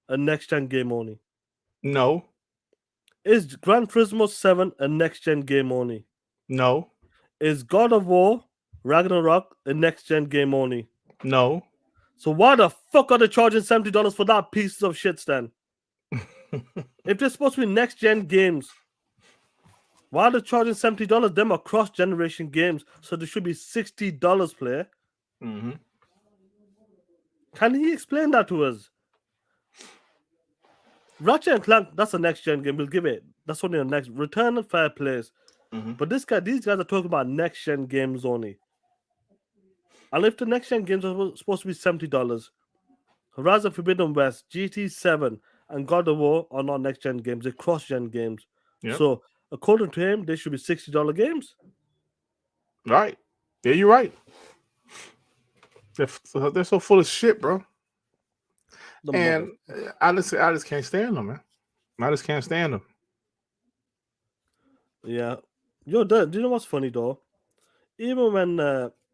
a next gen game only? No. Is Gran Turismo 7 a next gen game only? No. Is God of War Ragnarok a next gen game only? No. So why the fuck are they charging $70 for that piece of shit, Stan? If they're supposed to be next gen games, why are they charging $70? Them are cross generation games, so they should be $60 player. Mm-hmm. Can he explain that to us? Ratchet and Clank, that's a next gen game. We'll give it. That's only a next. Return and Fair Plays. Mm-hmm. But these guys are talking about next gen games only. And if the next gen games are supposed to be $70, Horizon Forbidden West, GT7, and God of War are not next gen games. They're cross gen games. Yep. So according to him, they should be $60 games. Right. Yeah, you're right. They're so full of shit, bro. And I just can't stand them, man. I just can't stand them. Yeah. Yo, do you know what's funny though? Even when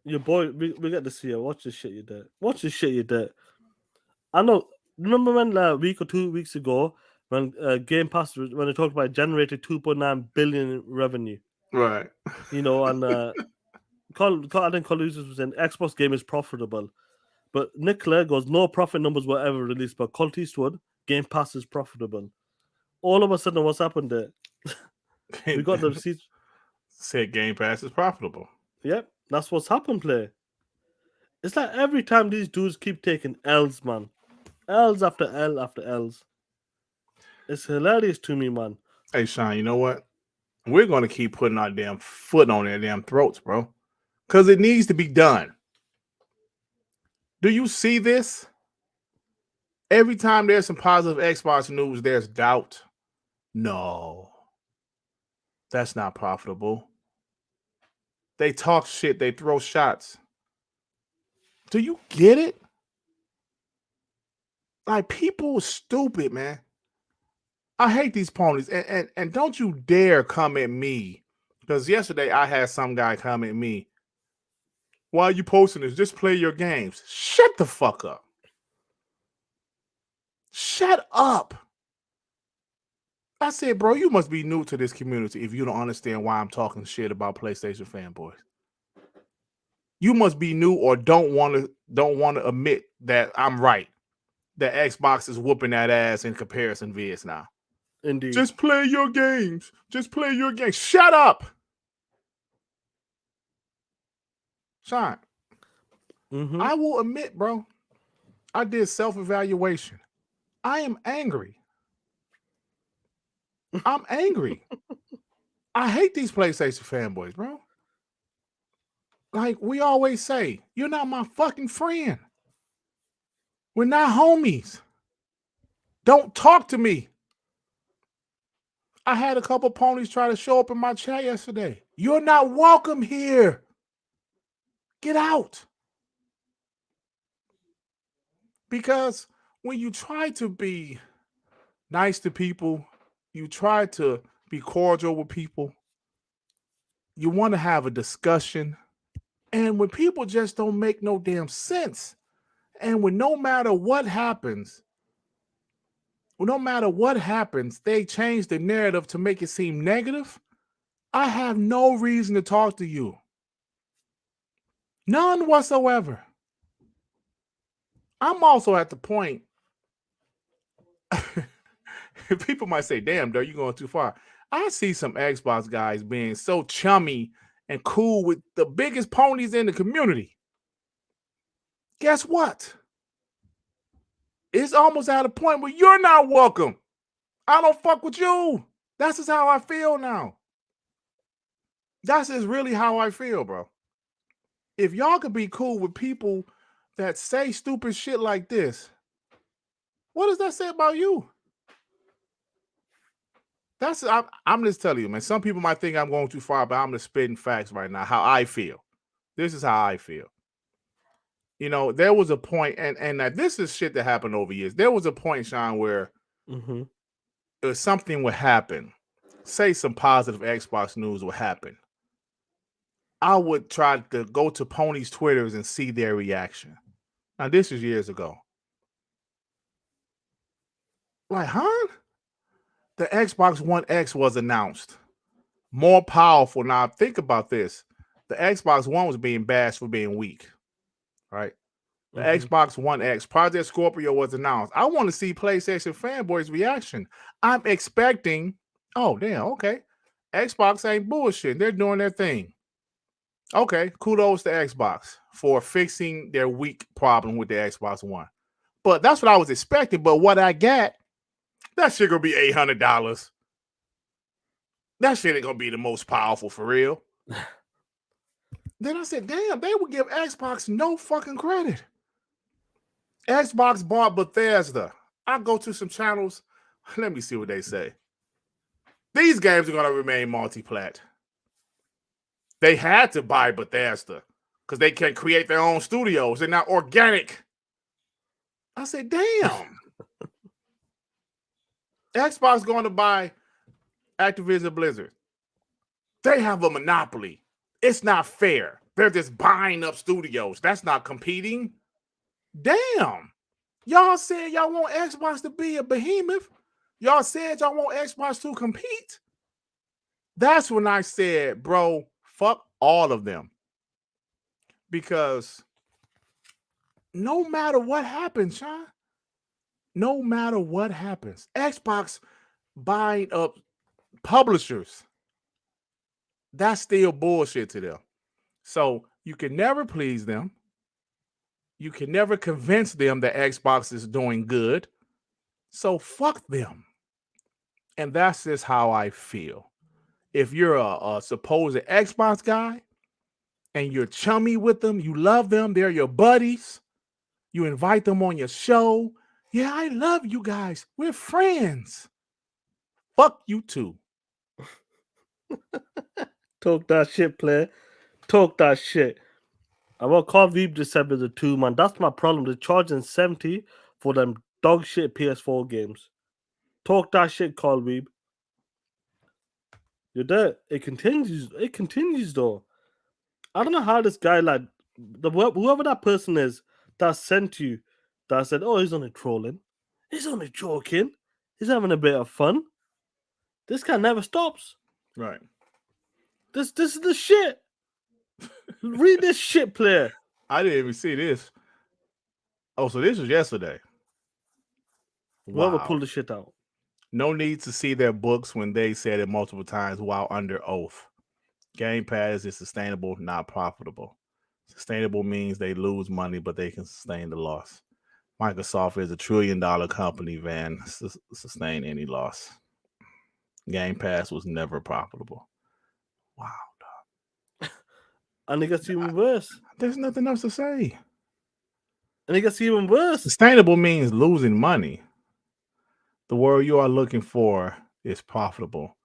your boy, we get to see you. Watch this shit you did. Watch this shit you did. I know. Remember when a week or 2 weeks ago, when Gamepass, when they talked about it, generated 2.9 billion in revenue, Right? you know, and I think Call was saying Xbox game is profitable, but Nicola goes, no profit numbers were ever released, but Colt Eastwood, Game Pass is profitable. All of a sudden, what's happened there? We got the receipts. Said Game Pass is profitable. Yep, that's what's happened, play. It's like every time these dudes keep taking L's, man. L's after L after L's. It's hilarious to me, man. Hey, Shaan, you know what? We're going to keep putting our damn foot on their damn throats, bro. Because it needs to be done. Do you see this? Every time there's some positive Xbox news, there's doubt. No. That's not profitable. They talk shit. They throw shots. Do you get it? Like, people are stupid, man. I hate these ponies. And don't you dare come at me. Because yesterday I had some guy come at me. Why are you posting this? Just play your games. Shut the fuck up. Shut up. I said, bro, you must be new to this community if you don't understand why I'm talking shit about PlayStation Fanboys. You must be new or don't want to admit that I'm right. That Xbox is whooping that ass in comparison vids now. Indeed. Just play your games. Just play your games. Shut up. Shaan, I will admit, bro, I did self-evaluation. I am angry. I'm angry. I hate these PlayStation fanboys, bro. Like we always say, you're not my fucking friend. We're not homies. Don't talk to me. I had a couple ponies try to show up in my chat yesterday. You're not welcome here. Get out. Because when you try to be nice to people, you try to be cordial with people, you want to have a discussion, and when people just don't make no damn sense, and when no matter what happens, they change the narrative to make it seem negative, I have no reason to talk to you. None whatsoever. I'm also at the point, people might say, damn, though, you're going too far. I see some Xbox guys being so chummy and cool with the biggest ponies in the community. Guess what? It's almost at a point where you're not welcome. I don't fuck with you. That's just how I feel now. That's just really how I feel, bro. If y'all could be cool with people that say stupid shit like this, what does that say about you? I'm just telling you, man. Some people might think I'm going too far, but I'm just spitting facts right now, how I feel. This is how I feel. You know, there was a point, and this is shit that happened over years. There was a point, Shaan, where something would happen, say some positive Xbox news will happen, I would try to go to Pony's Twitters and see their reaction. Now, this is years ago. Like, huh? The Xbox One X was announced. More powerful. Now, think about this. The Xbox One was being bashed for being weak, right? The Xbox One X, Project Scorpio was announced. I want to see PlayStation Fanboys' reaction. I'm expecting, oh, damn, okay. Xbox ain't bullshit. They're doing their thing. Okay, kudos to Xbox for fixing their weak problem with the Xbox One. But that's what I was expecting. But what I got, that shit gonna be $800. That shit ain't gonna be the most powerful for real. Then I said, damn, they would give Xbox no fucking credit. Xbox bought Bethesda. I go to some channels. Let me see what they say. These games are gonna remain multi-plat. They had to buy Bethesda because they can create their own studios. They're not organic. I said, damn. Xbox going to buy Activision Blizzard. They have a monopoly. It's not fair. They're just buying up studios. That's not competing. Damn. Y'all said y'all want Xbox to be a behemoth. Y'all said y'all want Xbox to compete. That's when I said, bro, fuck all of them. Because no matter what happens, Shaan, no matter what happens, Xbox buying up publishers, that's still bullshit to them. So you can never please them. You can never convince them that Xbox is doing good. So fuck them. And that's just how I feel. If you're a supposed Xbox guy and you're chummy with them, you love them, they're your buddies, you invite them on your show. Yeah, I love you guys. We're friends. Fuck you too. Talk that shit, player. Talk that shit. And what Carl Veeb just said with the 2, man, that's my problem. They're charging 70 for them dog shit PS4 games. Talk that shit, Carl Veeb. You're there. It continues. It continues, though. I don't know how this guy, like, whoever that person is that sent you, that said, oh, he's only trolling. He's only joking. He's having a bit of fun. This guy never stops. Right. This is the shit. Read this shit, player. I didn't even see this. Oh, so this was yesterday. Whoever Wow. pulled the shit out. No need to see their books when they said it multiple times while under oath. Gamepass is sustainable, not profitable. Sustainable means they lose money, but they can sustain the loss. Microsoft is $1 trillion company, Van. Sustain any loss. Game Pass was never profitable. Wow, dog. And it gets even worse. There's nothing else to say. And it gets even worse. Sustainable means losing money. The word you are looking for is profitable.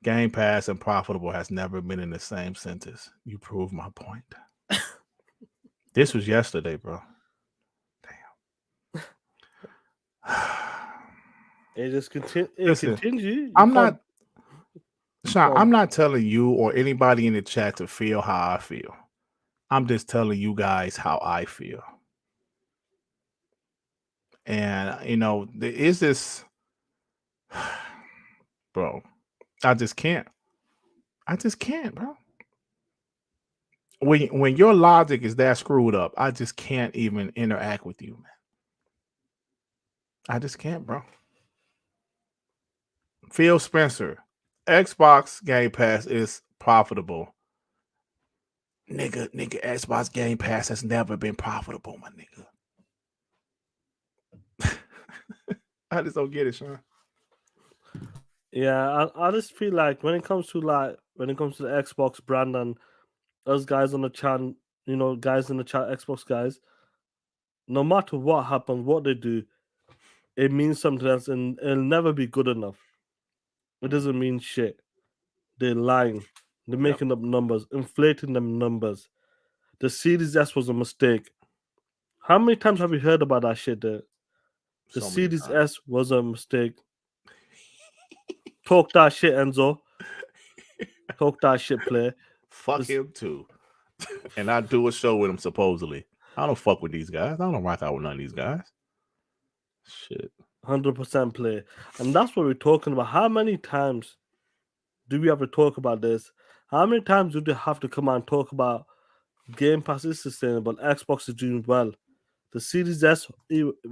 Game Pass and profitable has never been in the same sentence. You prove my point. This was yesterday, bro. Damn. It just continues. I'm not, Shaan, I'm not telling you or anybody in the chat to feel how I feel. I'm just telling you guys how I feel. And, you know, there is this, bro, I just can't. I just can't, bro. When your logic is that screwed up, I just can't even interact with you, man. I just can't, bro. Phil Spencer, Xbox Game Pass is profitable. Nigga, Xbox Game Pass has never been profitable, my nigga. I just don't get it, Shaan. Yeah, I just feel like when it comes to the Xbox brand and us guys on the chat, you know, guys in the chat, Xbox guys, no matter what happens, what they do, it means something else and it'll never be good enough. It doesn't mean shit. They're lying. They're making up numbers, inflating them numbers. The Series S was a mistake. How many times have you heard about that shit there? The Series S was a mistake. Talk that shit, Enzo. Talk that shit, play. Fuck him too. And I do a show with him supposedly. I don't fuck with these guys. I don't rock out with none of these guys. Shit. 100% play. And that's what we're talking about. How many times do we have to talk about this? How many times do they have to come out and talk about Game Pass is sustainable, Xbox is doing well? The Series S,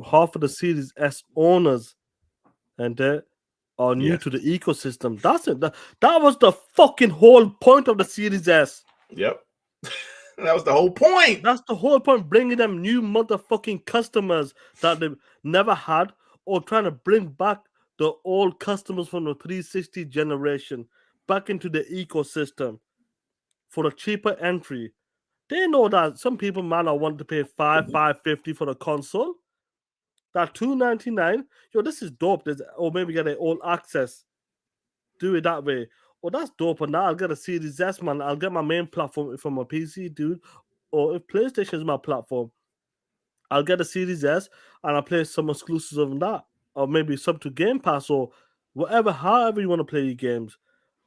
half of the Series S owners, and they are new to the ecosystem. That's it. That was the fucking whole point of the Series S. Yep. That was the whole point. That's the whole point, bringing them new motherfucking customers that they've never had, or trying to bring back the old customers from the 360 generation back into the ecosystem for a cheaper entry. They know that some people might not want to pay $550 for a console. That $299, yo, this is dope. Or maybe get an all access. Do it that way. Oh, that's dope. And now I'll get a Series S, man. I'll get my main platform from my PC, dude. Or if PlayStation is my platform, I'll get a Series S and I'll play some exclusives on that. Or maybe sub to Game Pass or whatever, however you want to play your games.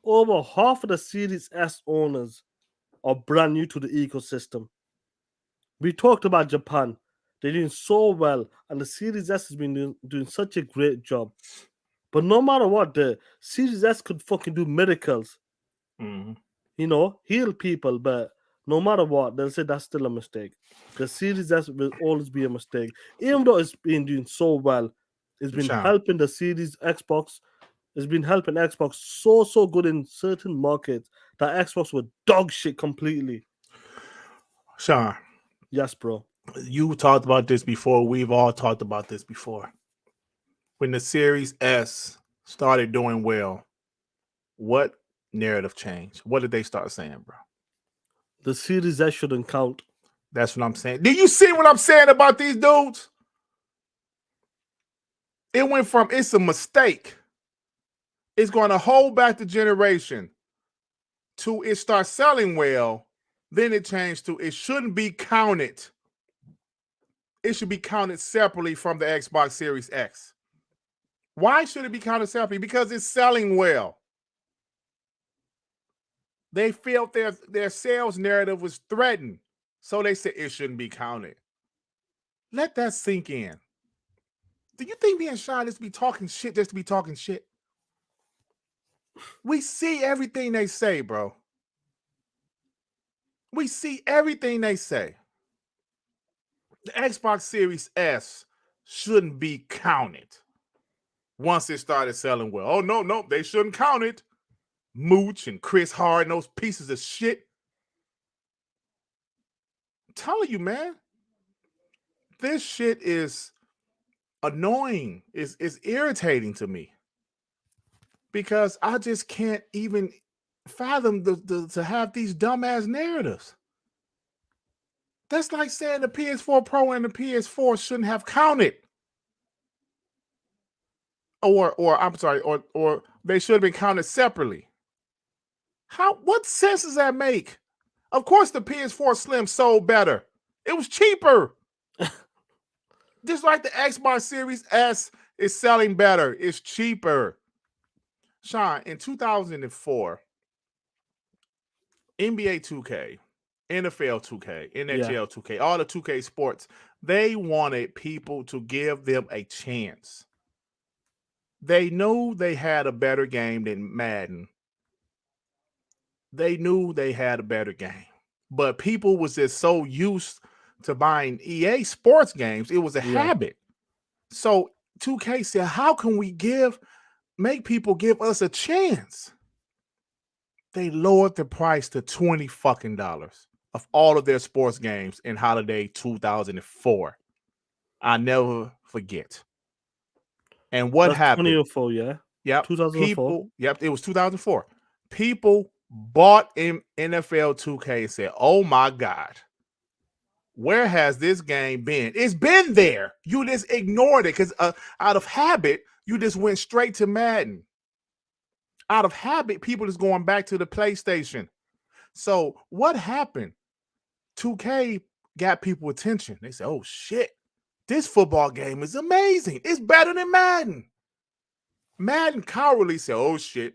Over half of the Series S owners are brand new to the ecosystem. We talked about Japan. They're doing so well, and the Series S has been doing such a great job. But no matter what, the Series S could fucking do miracles. Mm-hmm. You know, heal people, but no matter what, they'll say that's still a mistake. The Series S will always be a mistake. Even though it's been doing so well, it's been helping the Series Xbox. It's been helping Xbox so good in certain markets that Xbox would dog shit completely. Shaan. Yes, bro. You talked about this before. We've all talked about this before. When the Series S started doing well, what narrative changed? What did they start saying, bro? The Series S shouldn't count. That's what I'm saying. Do you see what I'm saying about these dudes? It went from it's a mistake, it's going to hold back the generation, to it starts selling well. Then it changed to it shouldn't be counted. It should be counted separately from the Xbox Series X. Why should it be counted separately? Because it's selling well. They felt their sales narrative was threatened, so they said it shouldn't be counted. Let that sink in. Do you think me and Shaan just be talking shit just to be talking shit? We see everything they say, bro. We see everything they say. The Xbox Series S shouldn't be counted once it started selling well. Oh, no, they shouldn't count it. Mooch and Chris Hard and those pieces of shit. I'm telling you, man, this shit is annoying. It's irritating to me because I just can't even fathom to have these dumbass narratives. That's like saying the PS4 Pro and the PS4 shouldn't have counted. Or I'm sorry, or they should have been counted separately. What sense does that make? Of course the PS4 Slim sold better. It was cheaper. Just like the Xbox Series S is selling better. It's cheaper. Shaan, in 2004, NBA 2K, NFL 2K, NHL 2K, all the 2K sports, they wanted people to give them a chance. They knew they had a better game than Madden. They knew they had a better game. But people was just so used to buying EA sports games, it was a habit. So 2K said, how can we make people give us a chance? They lowered the price to $20 fucking of all of their sports games in holiday 2004. I never forget. And what happened? 2004, yeah. Yep. 2004. It was 2004. People bought in NFL 2K and said, oh my God, where has this game been? It's been there. You just ignored it because out of habit, you just went straight to Madden. Out of habit, people just going back to the PlayStation. So what happened? 2K got people attention. They said, oh shit, this football game is amazing. It's better than Madden. Madden cowardly said, "Oh shit,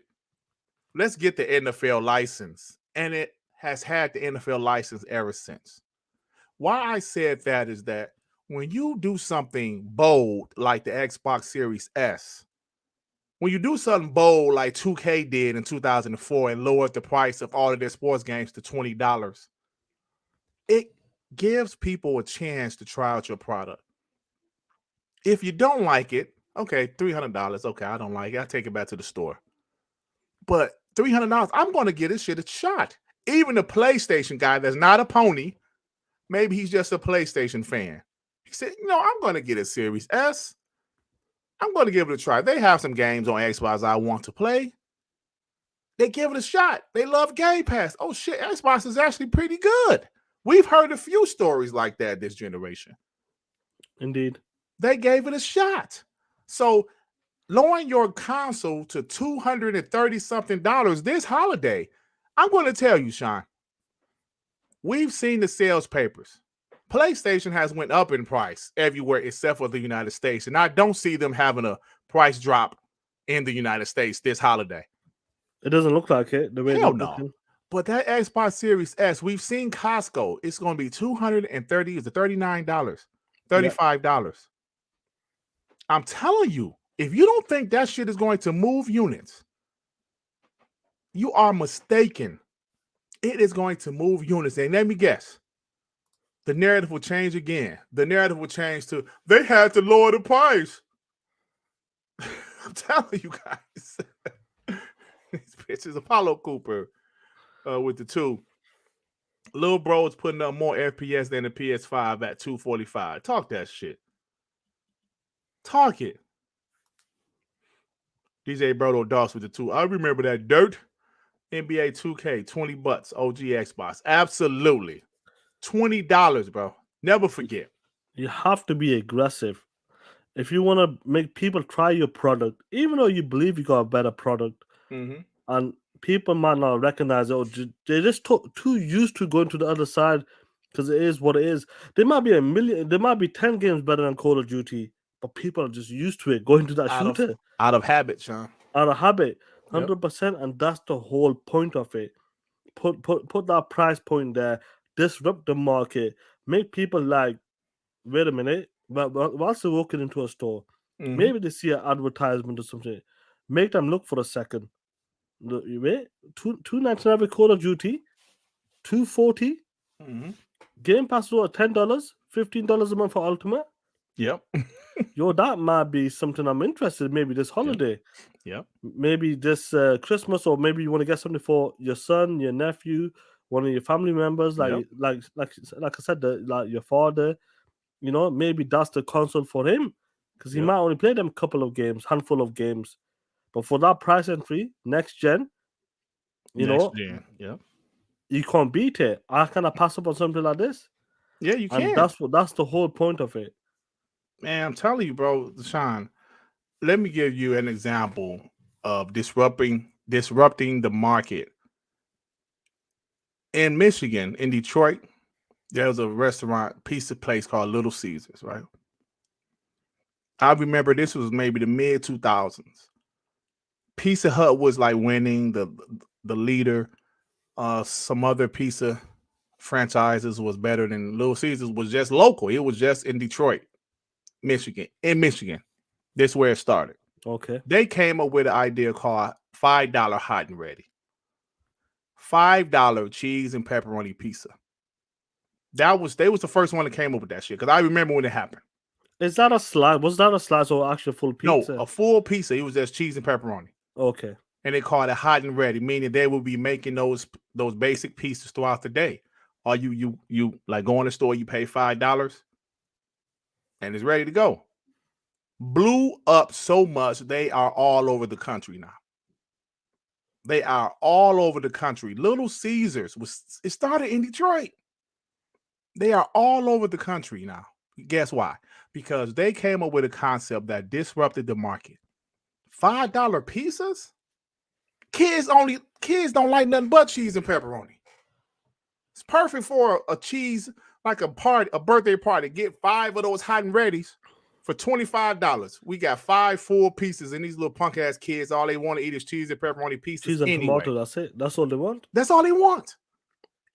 let's get the NFL license," and it has had the NFL license ever since. Why I said that is that when you do something bold like the Xbox Series S, when you do something bold like 2K did in 2004 and lowered the price of all of their sports games to $20, it gives people a chance to try out your product. If you don't like it, okay, $300. Okay, I don't like it. I take it back to the store. But $300, I'm going to give this shit a shot. Even the PlayStation guy that's not a pony, maybe he's just a PlayStation fan. He said, I'm going to get a Series S. I'm going to give it a try. They have some games on Xbox I want to play. They give it a shot. They love Gamepass. Oh shit, Xbox is actually pretty good. We've heard a few stories like that this generation. Indeed. They gave it a shot. So lowering your console to $230-something this holiday, I'm going to tell you, Shaan, we've seen the sales papers. PlayStation has went up in price everywhere except for the United States, and I don't see them having a price drop in the United States this holiday. It doesn't look like it. The way Hell no. But that Xbox Series S, we've seen Costco. It's going to be $230, is it $39, $35. Yep. I'm telling you, if you don't think that shit is going to move units, you are mistaken. It is going to move units. And let me guess, the narrative will change again. The narrative will change to, they had to lower the price. I'm telling you guys. These bitches, Apollo Cooper with the 2. Lil bro is putting up more FPS than the PS5 at 245. Talk that shit. Talk it. DJ Brodo Doss with the 2. I remember that dirt. NBA 2K, $20, OG Xbox. Absolutely. $20, bro. Never forget. You have to be aggressive. If you want to make people try your product, even though you believe you got a better product, and people might not recognize it, or they're just too used to going to the other side because it is what it is. There might be there might be 10 games better than Call of Duty, but people are just used to it, going to that shooter. Out of habit, Sean. Out of habit, 100%, and that's the whole point of it. Put that price point there, disrupt the market, make people like, wait a minute, but whilst they're walking into a store, maybe they see an advertisement or something, make them look for a second. Wait, $2.99 with Call of Duty, $2.40. Game Pass was $10, $15 a month for Ultimate. Yep. Yo, that might be something I'm interested in. Maybe this holiday. Yep. Maybe this Christmas, or maybe you want to get something for your son, your nephew, one of your family members, like I said, like your father. Maybe that's the console for him, because he might only play them couple of games, handful of games. But for that price entry, next gen, you can't beat it. I cannot pass up on something like this. Yeah, you can. And that's the whole point of it. Man, I'm telling you, bro, Shaan, let me give you an example of disrupting the market. In Michigan, in Detroit, there was a restaurant, pizza place called Little Caesars, right? I remember this was maybe the mid 2000s. Pizza Hut was like winning the leader. Some other pizza franchises was better than Little Caesars. Was just local. It was just in Detroit, Michigan. In Michigan, this is where it started. Okay. They came up with an idea called $5 hot and ready. $5 cheese and pepperoni pizza. They was the first one that came up with that shit, because I remember when it happened. Is that a slice? Was that a slice or actual full pizza? No, a full pizza. It was just cheese and pepperoni. Okay. And they called it hot and ready, meaning they will be making those basic pieces throughout the day. Or you like go in the store, you pay $5, and it's ready to go. Blew up so much, they are all over the country now. They are all over the country. Little Caesars it started in Detroit. They are all over the country now. Guess why? Because they came up with a concept that disrupted the market. $5 pizzas? Kids don't like nothing but cheese and pepperoni. It's perfect for a cheese, like a birthday party. Get 5 of those hot and readies for $25. We got 5 full pieces, and these little punk ass kids, all they want to eat is cheese and pepperoni pieces. Cheese and anyway. tomato, that's it. That's all they want. That's all they want.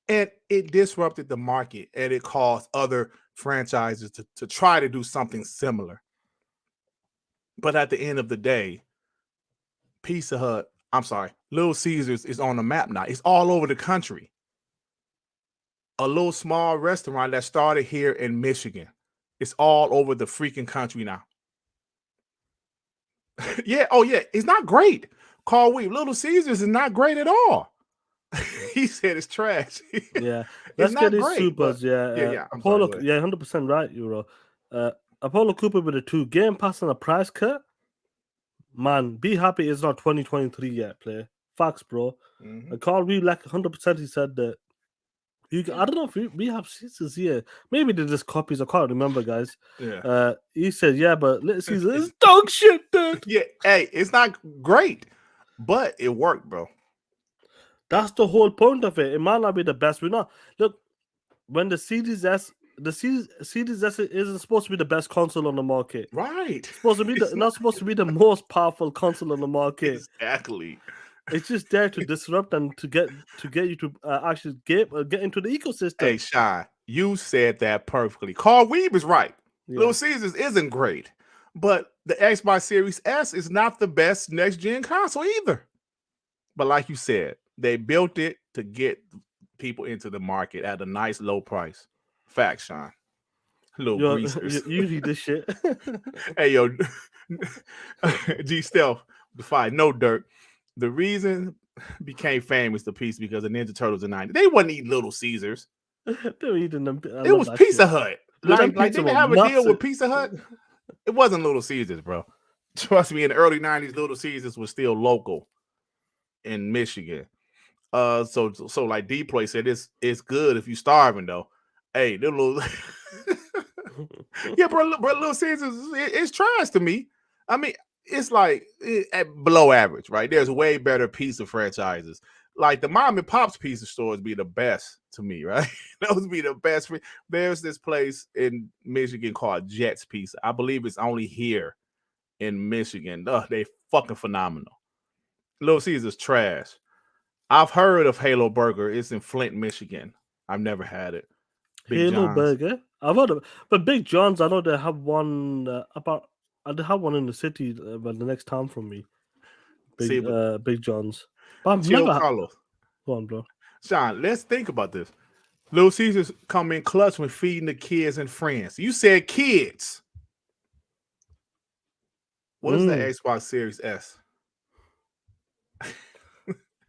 And it disrupted the market, and it caused other franchises to try to do something similar. But at the end of the day, Little Caesars is on the map now. It's all over the country. A little small restaurant that started here in Michigan. It's all over the freaking country now. Yeah, it's not great. Carl Weave, Little Caesars is not great at all. He said it's trash. Yeah, let's get these supers. Apollo, 100% right, Euro. Apollo Cooper with a 2 Game Pass and a price cut. Man, be happy it's not 2023 yet, player. Facts, bro. And Carl Weave, like 100%, he said that. I don't know if we have Caesars here. Maybe they're just copies. I can't remember, guys. Yeah. He said, but Little Caesars is dog shit, dude. Yeah, hey, it's not great, but it worked, bro. That's the whole point of it. It might not be the best. We're not. Look, when the Series S isn't supposed to be the best console on the market. Right. It's supposed to be not supposed to be the most powerful console on the market. Exactly. It's just there to disrupt and to get you to actually get into the ecosystem. Hey, Shaan, you said that perfectly. Carl Weave is right. Yeah. Little Caesars isn't great, but the Xbox Series S is not the best next-gen console either. But like you said, they built it to get people into the market at a nice low price. Facts, Shaan. Little greasers. You read this shit. Hey, yo, G Stealth, Defy, no dirt. The reason became famous the piece because the Ninja Turtles in the 90s. They wasn't eating Little Caesars. They were eating them. It was Pizza Hut. Like they didn't have a deal with Pizza Hut. It wasn't Little Caesars, bro. Trust me, in the early 90s, Little Caesars was still local in Michigan. So like D-Play said, it's good if you're starving though. Hey, little yeah, bro, Little Caesars, it's trash to me. I mean, it's like below average, right? There's way better pizza franchises. Like the mom and pop's pizza stores be the best to me, right? Those be the best. There's this place in Michigan called Jets Pizza. I believe it's only here in Michigan. They fucking phenomenal. Little Caesars trash. I've heard of Halo Burger. It's in Flint, Michigan. I've never had it. Halo Burger? I've heard of it. But Big John's, I know they have one they have one in the city, but the next town from me. Big John's. But I've never Carlos. Go on, bro. Shaan, let's think about this. Little Caesars come in clutch when feeding the kids and friends. You said kids. What is the Xbox Series S?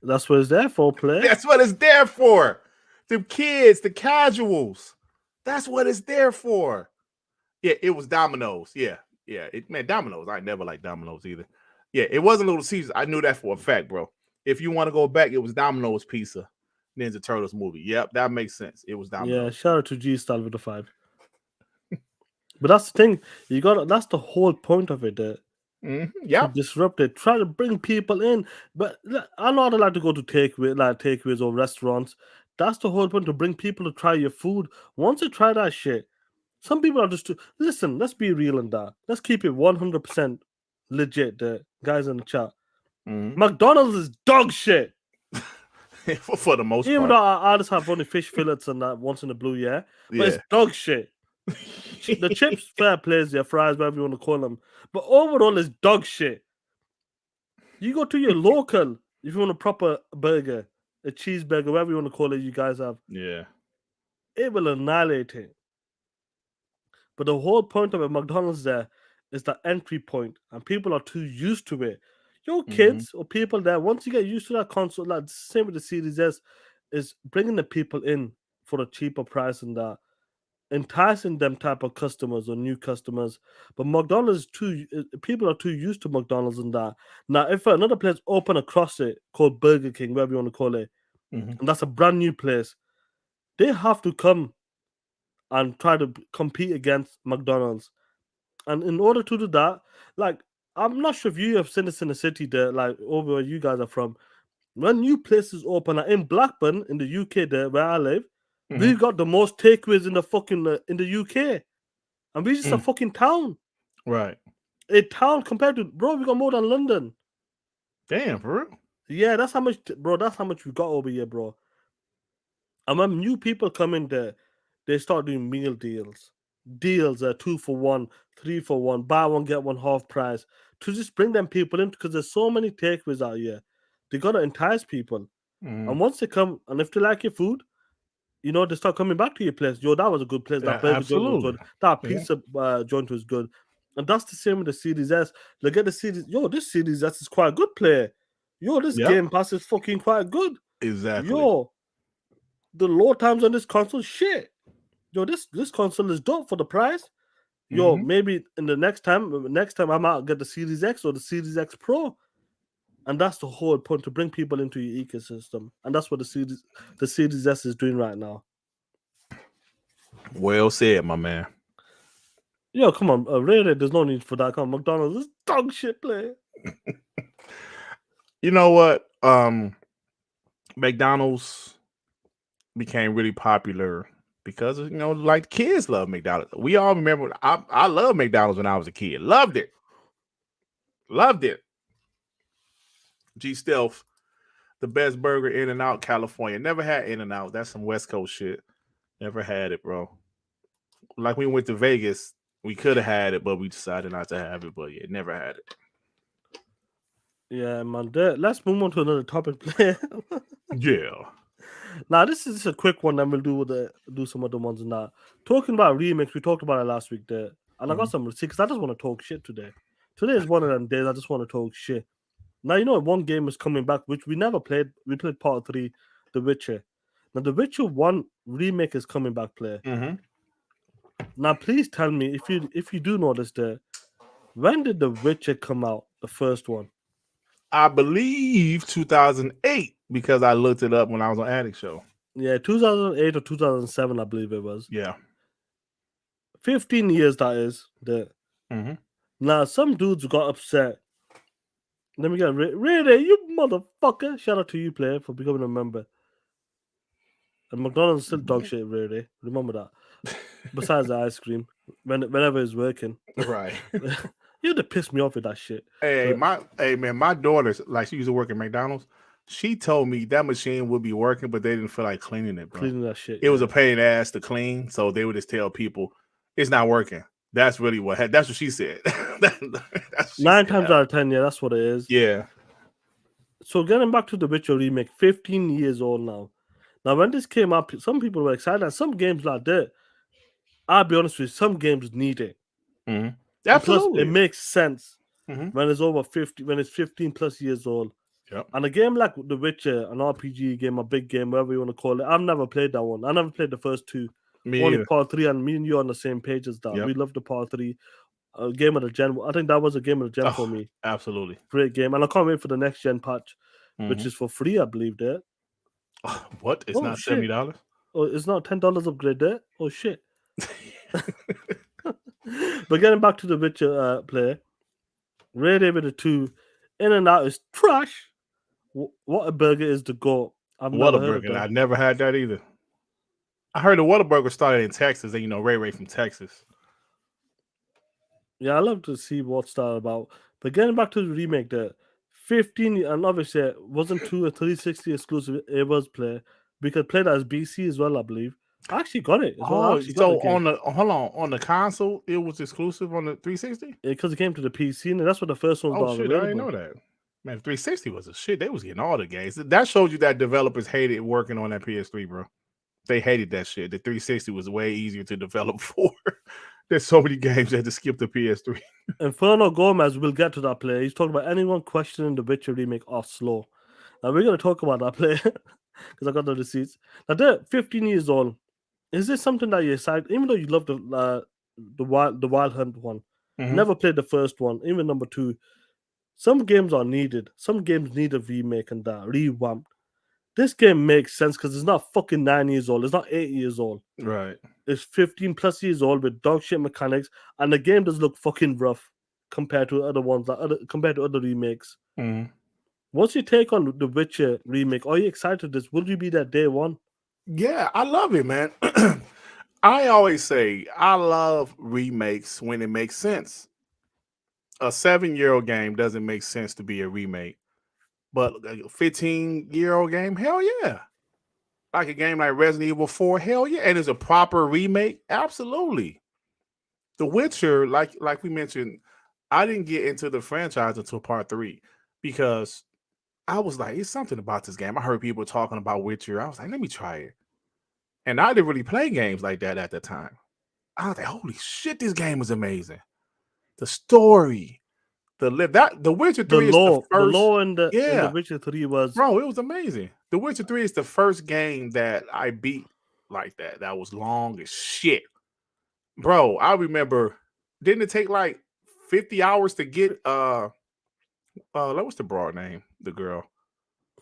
That's what it's there for, play. That's what it's there for. The kids, the casuals. That's what it's there for. Yeah, it was Domino's. Yeah. Domino's. I never liked Domino's either. Yeah, it wasn't Little Caesars. I knew that for a fact, bro. If you want to go back, it was Domino's Pizza. Ninja Turtles movie. Yep, that makes sense. It was Domino's. Yeah, shout out to G Style with the 5. But that's the thing. That's the whole point of it. Yeah, disrupt it. Try to bring people in. But I'm not allowed to go to takeaways or restaurants. That's the whole point, to bring people to try your food. Once you try that shit, some people are just listen. Let's be real in that. Let's keep it 100% legit. The guys in the chat. McDonald's is dog shit. For the most part. Even though I just have only fish fillets and that once in a blue, but it's dog shit. The chips, fair plays, fries, whatever you want to call them. But overall, it's dog shit. You go to your local, if you want a proper burger, a cheeseburger, whatever you want to call it, you guys have. Yeah. It will annihilate it. But the whole point of a McDonald's there is the entry point, and people are too used to it. Your kids or people there, once you get used to that console, like same with the Series S, is bringing the people in for a cheaper price and that, enticing them type of customers or new customers. But McDonald's people are too used to McDonald's and that. Now, if another place open across it called Burger King, whatever you want to call it, and that's a brand new place, they have to come and try to compete against McDonald's. And in order to do that, like, I'm not sure if you have seen this in the city there, like over where you guys are from. When new places open, like in Blackburn, in the UK there, where I live, we've got the most takeaways in the fucking in the UK. And we're just a fucking town. Right. A town compared to, bro, we got more than London. Damn, for real? Yeah, that's how much, bro. That's how much we got over here, bro. And when new people come in there, they start doing meal deals. Deals are 2 for 1, 3 for 1, buy one, get one half price. To just bring them people in, because there's so many takeaways out here. They got to entice people. And once they come, and if they like your food, they start coming back to your place. Yo, that was a good place. That burger joint was good. That pizza joint was good. And that's the same with the Series S. Look at the Series. Yo, this Series S is quite a good player. Yo, this Game Pass is fucking quite good. Exactly. Yo, the load times on this console, shit. Yo, this console is dope for the price. Yo, maybe in the next time I might get the Series X or the Series X Pro. And that's the whole point, to bring people into your ecosystem. And that's what the Series S is doing right now. Well said, my man. Yo, come on. Really, there's no need for that. Come on, McDonald's is dog shit player. You know what? McDonald's became really popular because, like kids love McDonald's. We all remember, I loved McDonald's when I was a kid. Loved it. G Stealth, the best burger, In-N-Out, California. Never had In-N-Out. That's some West Coast shit. Never had it, bro. Like we went to Vegas, we could have had it, but we decided not to have it. But yeah, never had it. Yeah, man. Let's move on to another topic, player. Yeah. Now, this is a quick one, and we'll do some other ones in that. Talking about remakes, we talked about it last week there. And I got some receipts, because I just want to talk shit today. Today is one of them days I just want to talk shit. Now, one game is coming back, which we never played. We played part 3, The Witcher. Now, The Witcher 1 remake is coming back, player. Now, please tell me, if you do know this there, when did The Witcher come out, the first one? I believe 2008, because I looked it up when I was on Addict Show. Yeah, 2008 or 2007, I believe it was. Yeah. 15 years, that is. Now, some dudes got upset. Let me get really, you motherfucker. Shout out to you, player, for becoming a member. And McDonald's still dog shit, really. Remember that. Besides the ice cream, whenever it's working. Right. You had to piss me off with that shit. Hey, my daughter, like, she used to work at McDonald's. She told me that machine would be working, but they didn't feel like cleaning it, bro. Cleaning that shit. It was a pain in the ass to clean, so they would just tell people it's not working. That's really that's what she said. That's 9 times out of 10, yeah, that's what it is. Yeah. So getting back to the Witcher remake, 15 years old now. Now, when this came up, some people were excited, and some games like that, I'll be honest with you, some games need it. Absolutely. Plus, it makes sense when it's over 50, when it's 15 plus years old. Yep. And a game like The Witcher, an RPG game, a big game, whatever you want to call it, I've never played that one. I never played the first 2. Only part 3, and me and you are on the same page as that. Yep. We love the part 3. Game of the gen. I think that was a game of the gen for me. Absolutely. Great game. And I can't wait for the next gen patch, which is for free, I believe, there. What? It's not $70? Oh, it's not $10 upgrade there? Oh, shit. But getting back to the Witcher player, Red Dead with the 2, In-N-Out is trash. What a burger is the goat. Whataburger. I never had that either. I heard the Whataburger started in Texas, and Ray from Texas. Yeah, I love to see what's that about. But getting back to the remake there, 15, and obviously it wasn't 2 or 360 exclusive, it was play. We could play that as BC as well, I believe. I actually got it. So on the console, it was exclusive on the 360? Because it came to the PC, and that's what the first one was. Oh, shit, I didn't know that. Man, 360 was a shit. They was getting all the games. That showed you that developers hated working on that PS3, bro. They hated that shit. The 360 was way easier to develop for. There's so many games that had to skip the PS3. Inferno Gomez will get to that player. He's talking about anyone questioning the Witcher remake are slow. Now we're going to talk about that player because I got the receipts. Now they're 15 years old. Is this something that you're excited? Even though you love the Wild Hunt one, never played the first one, even number 2. Some games are needed. Some games need a remake and that revamp. This game makes sense because it's not fucking 9 years old. It's not 8 years old. Right. It's 15 plus years old with dog shit mechanics, and the game does look fucking rough compared to other ones, compared to other remakes. What's your take on the Witcher remake? Are you excited for this? Will you be there day one? Yeah, I love it, man. I always say I love remakes when it makes sense. a 7-year-old game doesn't make sense to be a remake, but a 15-year-old game, hell yeah. Like a game like Resident Evil 4, hell yeah. And it's a proper remake, absolutely. The Witcher, like we mentioned, I didn't get into the franchise until part 3 because I was like, it's something about this game. I heard people talking about Witcher. I was like, let me try it. And I didn't really play games like that at the time. I was like, holy shit, this game is amazing. The story, the Witcher 3 is the first. The lore in the Witcher 3 was, bro, it was amazing. The Witcher 3 is the first game that I beat like that. That was long as shit. Bro, I remember, didn't it take like 50 hours to get what's the broad name? The girl.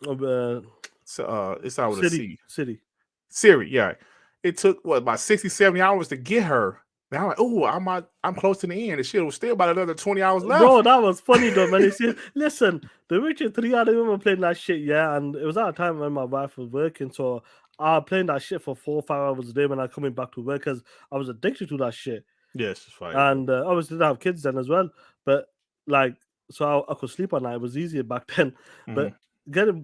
It's out with a C. Siri, yeah. It took about 60, 70 hours to get her. Now I'm like, oh, I'm close to the end. And shit was still about another 20 hours left. Bro, that was funny though, man. Listen, The Witcher 3, I remember playing that shit, yeah, and it was at a time when my wife was working, so I was playing that shit for 4 or 5 hours a day when I coming back to work because I was addicted to that shit. Yes, it's fine. And obviously didn't have kids then as well, but like, so I could sleep at night. It was easier back then. But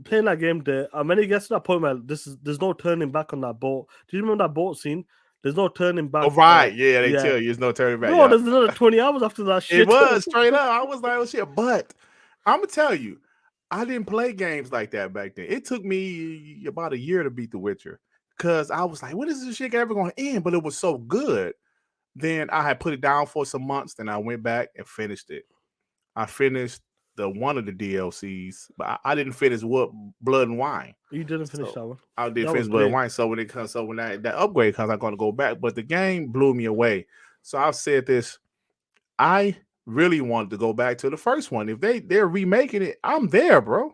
playing that game there, and when it gets to that point where there's no turning back on that boat. Do you remember that boat scene? There's no turning back. Oh, right. Yeah, they tell you there's no turning back. No, there's another 20 hours after that shit. It was straight up. I was like, oh shit. But I'm gonna tell you, I didn't play games like that back then. It took me about a year to beat The Witcher because I was like, when is this shit ever gonna end? But it was so good. Then I had put it down for some months. Then I went back and finished it. I finished one of the DLCs, but I didn't finish Blood and Wine. You didn't finish that one. I did finish Blood and Wine. So when that upgrade comes, I'm gonna go back. But the game blew me away. So I've said this. I really wanted to go back to the first one. If they're remaking it, I'm there, bro.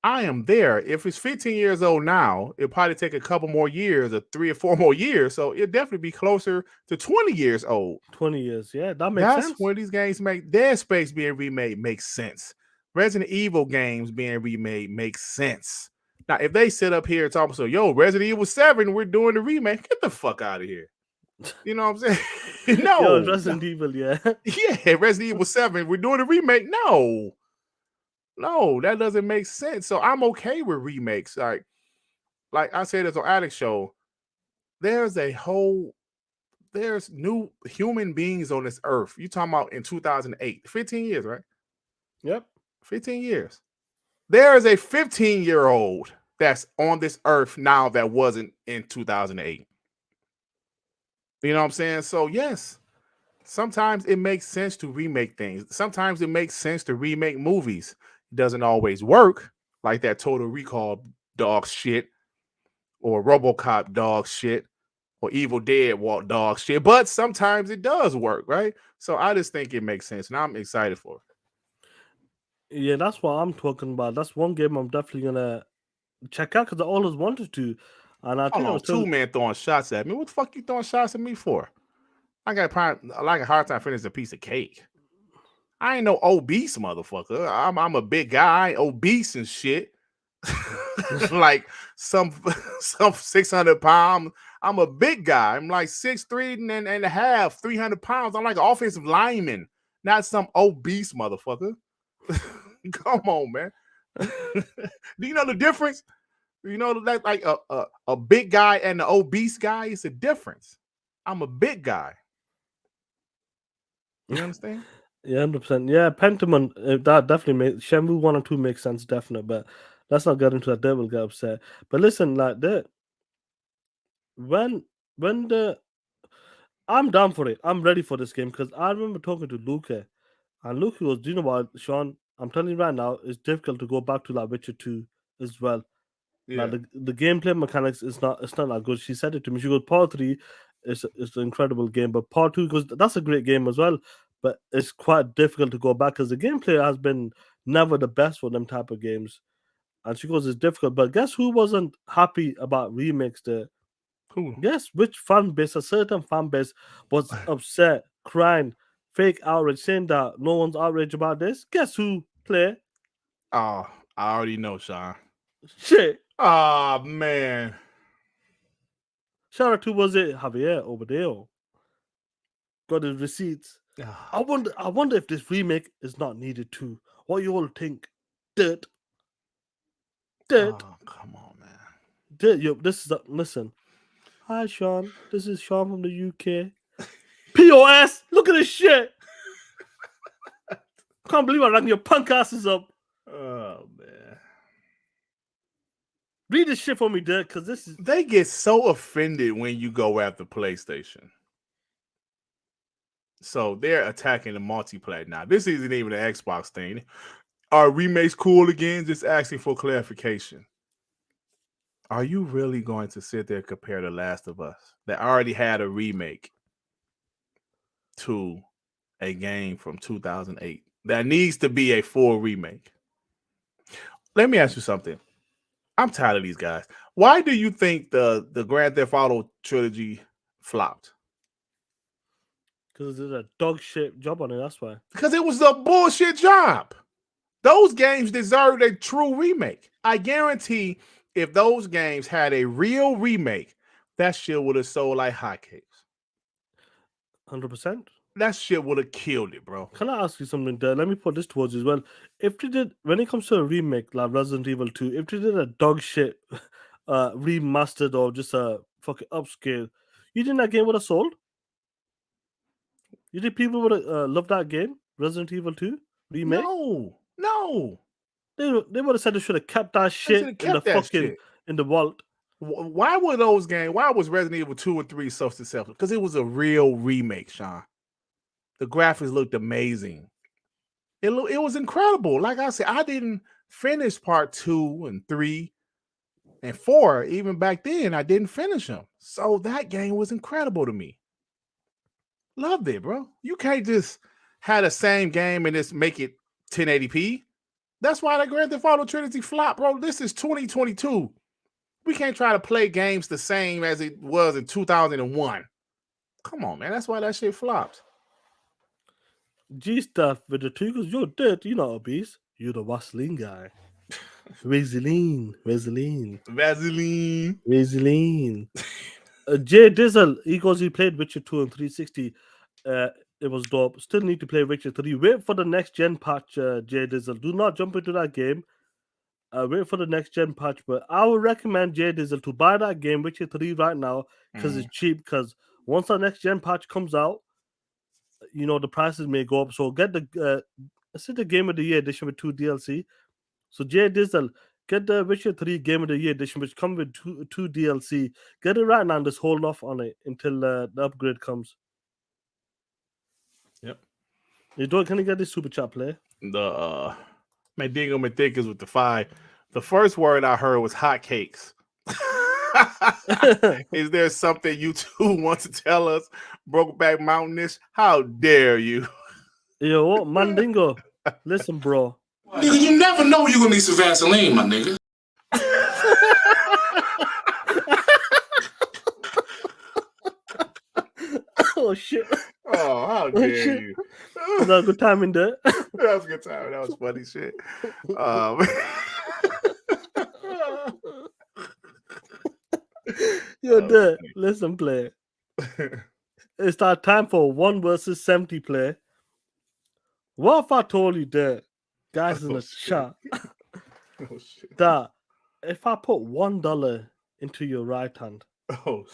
I am there. If it's 15 years old now, it'll probably take a couple more years, or 3 or 4 more years. So it'll definitely be closer to 20 years old. 20 years, yeah, that makes sense. That's when these games make Dead Space being remade makes sense. Resident Evil games being remade makes sense. Now, if they sit up here and talk so, yo, Resident Evil 7, we're doing the remake, get the fuck out of here. You know what I'm saying? No. Yo, Resident Evil, yeah. Yeah, Resident Evil 7, we're doing a remake. No, that doesn't make sense. So I'm okay with remakes. Like I said, it's on Addict Show. There's new human beings on this earth. You talking about in 2008, 15 years, right? Yep. 15 years. There is a 15-year-old that's on this earth now that wasn't in 2008. You know what I'm saying? So yes, sometimes it makes sense to remake things. Sometimes it makes sense to remake movies. It doesn't always work, like that Total Recall dog shit, or RoboCop dog shit, or Evil Dead dog shit. But sometimes it does work, right? So I just think it makes sense, and I'm excited for it. Yeah, that's what I'm talking about. That's one game I'm definitely gonna check out because I always wanted to. And I think I was two men throwing shots at me. What the fuck you throwing shots at me for? I got a hard time finishing a piece of cake. I ain't no obese motherfucker. I'm a big guy. I ain't obese and shit. Like some 600 pounds. I'm a big guy. I'm like 6'3" and a half, 300 pounds. I'm like an offensive lineman, not some obese motherfucker. Come on, man. Do you know the difference? You know that like a big guy and an obese guy is a difference. I'm a big guy. You understand? Yeah, 100%. Yeah, Pentiment, that definitely makes Shenmue 1 and 2 makes sense, definitely. But let's not get into that. Devil get upset. But listen, like I'm down for it. I'm ready for this game because I remember talking to Luca, and Luca goes, "Do you know what, Shaan? I'm telling you right now, it's difficult to go back to that Witcher 2 as well. Yeah. Like the gameplay mechanics it's not that good." She said it to me. She goes, "Part 3 is an incredible game, but Part 2 goes, that's a great game as well. But it's quite difficult to go back because the gameplay has been never the best for them type of games." And she goes, "It's difficult." But guess who wasn't happy about remakes there? Who? Guess which fan base, a certain fan base, was upset, crying, fake outrage, saying that no one's outraged about this. Guess who, Play? Oh, I already know, Shaan. Shit. Oh, man. Shout out to, was it Javier Oviedo? Got his receipts. I wonder if this remake is not needed too. What you all think? Dirt. Oh, come on, man. Dirt. Yo, this is listen. Hi, Shaan. This is Shaan from the UK. POS. Look at this shit. Can't believe I rang your punk asses up. Oh man. Read this shit for me, Dirt, because this is. They get so offended when you go after PlayStation. So they're attacking the multiplayer now. This isn't even an Xbox thing. Are remakes cool again? Just asking for clarification. Are you really going to sit there and compare The Last of Us that already had a remake to a game from 2008 that needs to be a full remake? Let me ask you something. I'm tired of these guys. Why do you think the Grand Theft Auto trilogy flopped? Because there's a dog shit job on it, that's why. Because it was a bullshit job. Those games deserved a true remake. I guarantee if those games had a real remake, that shit would have sold like hotcakes. 100%. That shit would have killed it, bro. Can I ask you something there? Let me put this towards you as well. If they did, when it comes to a remake like Resident Evil 2, if they did a dog shit remastered or just a fucking upscale, you think that game would have sold? You think people would have loved that game, Resident Evil 2 remake? No. They would have said they should have kept that shit in the fucking in the vault. Why were those games? Why was Resident Evil 2 and 3 so successful? Because it was a real remake, Shaan. The graphics looked amazing. It was incredible. Like I said, I didn't finish part 2 and 3 and 4. Even back then, I didn't finish them. So that game was incredible to me. Loved it, bro. You can't just have the same game and just make it 1080p. That's why the Grand Theft Auto Trilogy flop, bro. This is 2022. We can't try to play games the same as it was in 2001. Come on, man. That's why that shit flopped. G stuff with the two, because you're dead. You're not obese. You're the Vaseline guy. Vaseline. Jay Dizzle, he goes, he played Witcher 2 and 360. It was dope. Still need to play Witcher 3. Wait for the next gen patch, Jay Dizzle. Do not jump into that game. Wait for the next gen patch. But I would recommend Jay Dizzle to buy that game, Witcher 3, right now, because it's cheap. Because once the next gen patch comes out, you know, the prices may go up. So get the Game of the Year edition with 2 DLC. So Jay Dizzle, get the Witcher 3 Game of the Year edition, which comes with two DLC. Get it right now and just hold off on it until the upgrade comes. Yep. Can you get this super chat play? The Mandingo Mathickers with the 5. The first word I heard was hotcakes. Is there something you two want to tell us, Brokeback Mountainish? How dare you? Yo, what? Mandingo, listen, bro. Nigga, you never know you're gonna need some Vaseline, my nigga. Oh shit! Oh, how dare you? Was that a good time in there? That was a good time. That was funny shit. Yo, there. Listen, play. It's that time for 1 versus 70 play. What if I told you that, guys in the chat, that if I put $1 into your right hand, and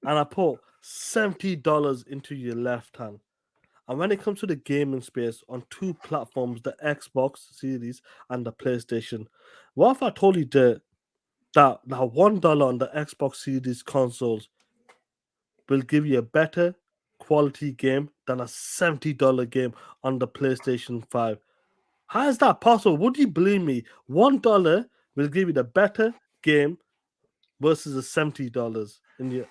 I put $70 into your left hand, and when it comes to the gaming space on 2 platforms, the Xbox Series and the PlayStation, what if I told you that $1 on the Xbox Series consoles will give you a better quality game than a $70 game on the PlayStation 5? How is that possible? Would you believe me? $1 will give you the better game versus the $70 in your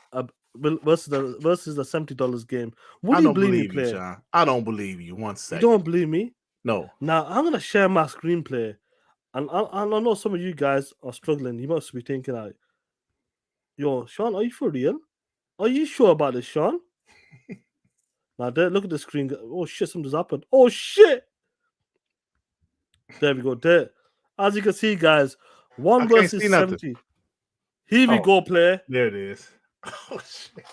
versus the $70 game. Would you believe me, Sean? I don't believe you. 1 second. You don't believe me? No. Now I'm gonna share my screenplay, and I know some of you guys are struggling. You must be thinking, like, yo, Shaan, are you for real? Are you sure about this, Shaan? Now, there, look at the screen. Oh shit, something's happened. Oh shit! There we go. There, as you can see, guys, 1 versus 70. Here we go, play. There it is. Oh shit!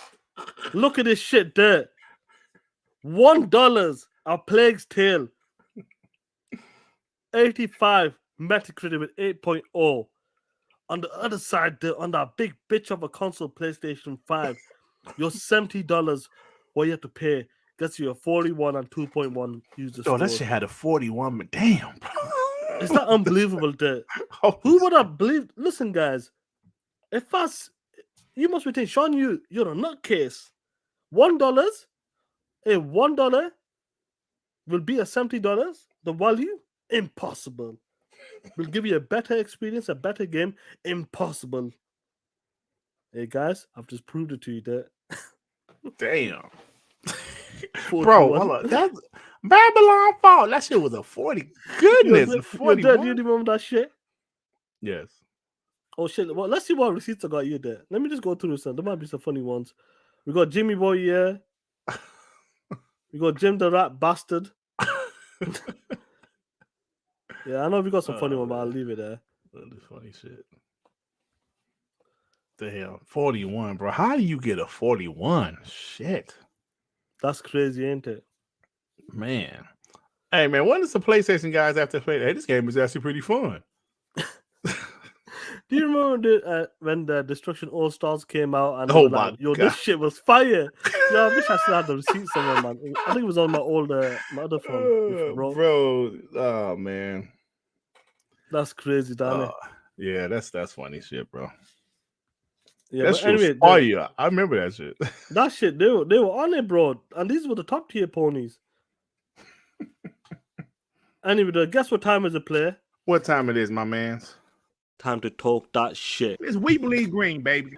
Look at this shit there. $1. A Plague's Tale. 85 Metacritic with 8.0. On the other side, on that big bitch of a console, PlayStation 5, your $70 what you have to pay gets you a 41 and 2.1 user score. Oh, that shit had a 41. Damn, bro. Is that unbelievable? Who would have believed? Listen, guys, you must be thinking, Shaan, you're a nutcase. $1, $1 will be a $70. The value, impossible. Will give you a better experience, a better game, impossible. Hey guys, I've just proved it to you there. Damn. Bro, hold on. That's Babylon Fall. That shit was a 40. Goodness, a 41. You remember that shit? Yes. Oh shit. Well, let's see what receipts I got you there. Let me just go through some. There might be some funny ones. We got Jimmy Boy, yeah. We got Jim the Rat Bastard. Yeah, I know we got some funny one, but I'll leave it there. This funny shit. The hell, 41, bro. How do you get a 41? Shit. That's crazy, ain't it? Man. Hey, man, when does the PlayStation guys have to play? Hey, this game is actually pretty fun. Do you remember when the Destruction All Stars came out and my yo, God. this shit was fire? Yo, I wish I still had the receipt somewhere, man. I think it was on my other phone, bro. Oh man, that's crazy, damn it. Yeah, that's funny shit, bro. Yeah, that's but anyway, fire. I remember that shit. That shit, they were on it, bro, and these were the top tier ponies. Anyway, guess what time is it, player? What time it is, my mans? Time to talk that shit. It's We Believe Green, baby.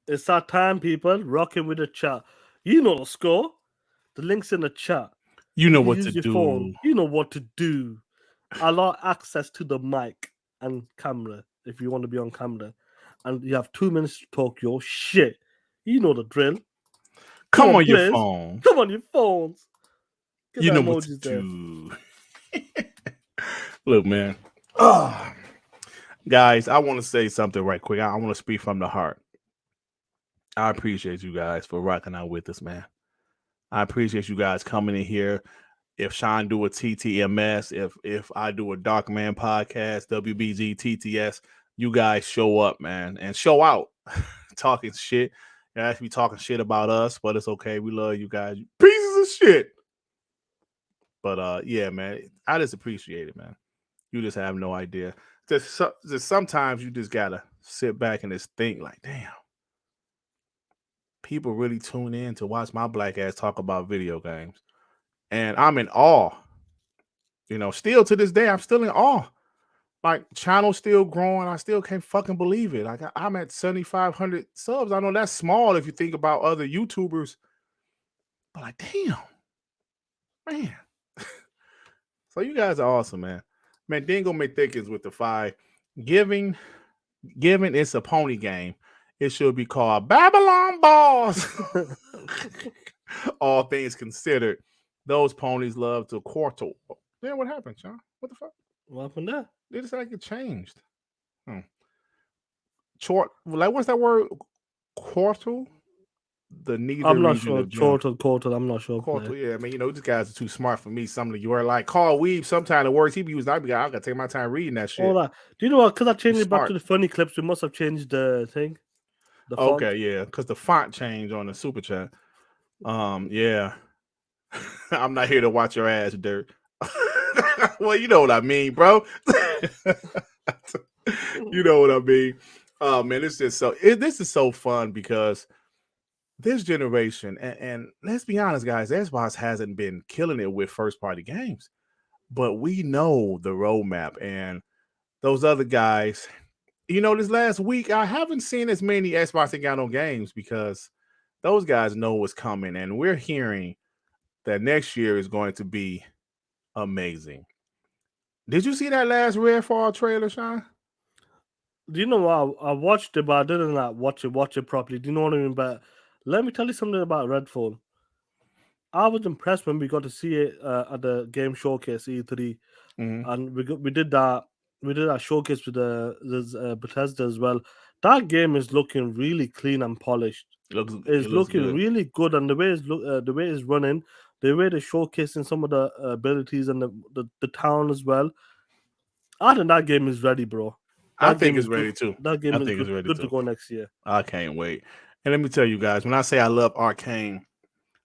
It's our time, people. Rocking with the chat. You know the score. The link's in the chat. You know what to do. Phone. You know what to do. Allow access to the mic and camera if you want to be on camera. And you have 2 minutes to talk your shit. You know the drill. Come on your phone. Come on your phones. Get you know what to do. Look, man. Guys, I want to say something right quick. I want to speak from the heart. I appreciate you guys for rocking out with us, man. I appreciate you guys coming in here. If Shaan do a TTMS, if I do a Dark Man podcast, WBG, TTS, you guys show up, man, and show out. Talking shit. You guys be talking shit about us, but it's okay. We love you guys. Pieces of shit. But yeah, man, I just appreciate it, man. You just have no idea. Just sometimes you just gotta sit back and just think like, damn. People really tune in to watch my black ass talk about video games. And I'm in awe. You know, still to this day, I'm still in awe. Like, channel's still growing. I still can't fucking believe it. Like, I'm at 7,500 subs. I know that's small if you think about other YouTubers. But like, damn. Man. So you guys are awesome, man. Man, Dingo McThickens with the 5. Giving it's a pony game. It should be called Babylon Balls. All things considered, those ponies love to quartal. Then what happened, Shaan? What the fuck? What happened there? They just like it changed. Like what's that word? Quartal? The neither. I'm not sure. Quartal. I'm not sure. Quartal, yeah. I mean, you know, these guys are too smart for me. Some of you are like Carl Weave. Sometimes the words he be using, I gotta take my time reading that shit. All that. Do you know what? Because I changed it back to the funny clips, we must have changed the thing. Okay, yeah, because the font changed on the super chat. Yeah. I'm not here to watch your ass, Dirt. Well, you know what I mean, bro. You know what I mean. Oh man, it's just this is so fun because this generation, and let's be honest, guys, Xbox hasn't been killing it with first-party games, but we know the roadmap, and those other guys. You know, this last week, I haven't seen as many Xbox Engano games because those guys know what's coming. And we're hearing that next year is going to be amazing. Did you see that last Redfall trailer, Shaan? Do you know what? I watched it, but I didn't watch it properly. Do you know what I mean? But let me tell you something about Redfall. I was impressed when we got to see it at the game showcase E3, and we did that showcase with the Bethesda as well. That game is looking really clean and polished. It's looking good. really good, and the way it's running, the way they're showcasing some of the abilities and the town as well. I think that game is ready, bro. I think it's ready too. That game is good to go next year. I can't wait. And let me tell you guys, when I say I love Arcane,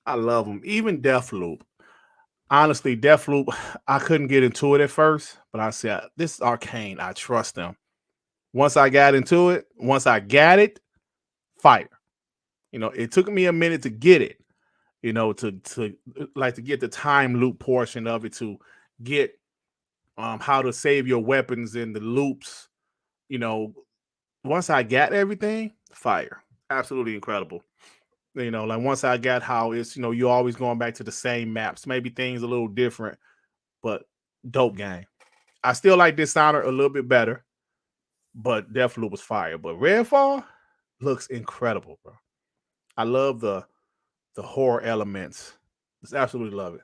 I love them. Even Deathloop. Honestly, Deathloop, I couldn't get into it at first, but I said, this is Arcane. I trust them. Once I got into it, fire. It took me a minute to get it, to get the time loop portion of it, to get how to save your weapons in the loops. Once I got everything, fire. Absolutely incredible. Once I got how it's, you're always going back to the same maps, maybe things a little different, but dope game. I still like Dishonored a little bit better, but Deathloop was fire. But Redfall looks incredible, bro. I love the horror elements. Just absolutely love it.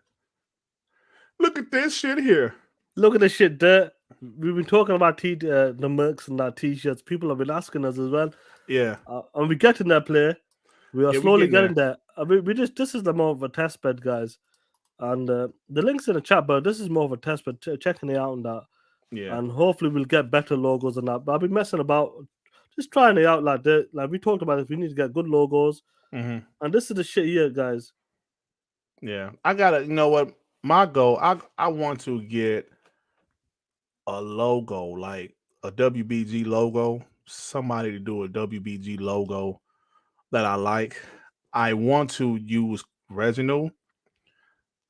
Look at this shit here. Look at this shit, Dirt. We've been talking about the mercs and that t-shirts. People have been asking us as well. Yeah. And we're getting that player. We are slowly getting there. This is the more of a test bed, guys. And the link's in the chat, but this is more of a test bed. Checking it out and that. Yeah. And hopefully we'll get better logos than that. But I've been messing about, just trying it out like that. Like we talked about, if we need to get good logos. Mm-hmm. And this is the shit here, guys. Yeah. I gotta, you know what? My goal, I want to get a logo, like a WBG logo. Somebody to do a WBG logo that I like. I want to use Reginald,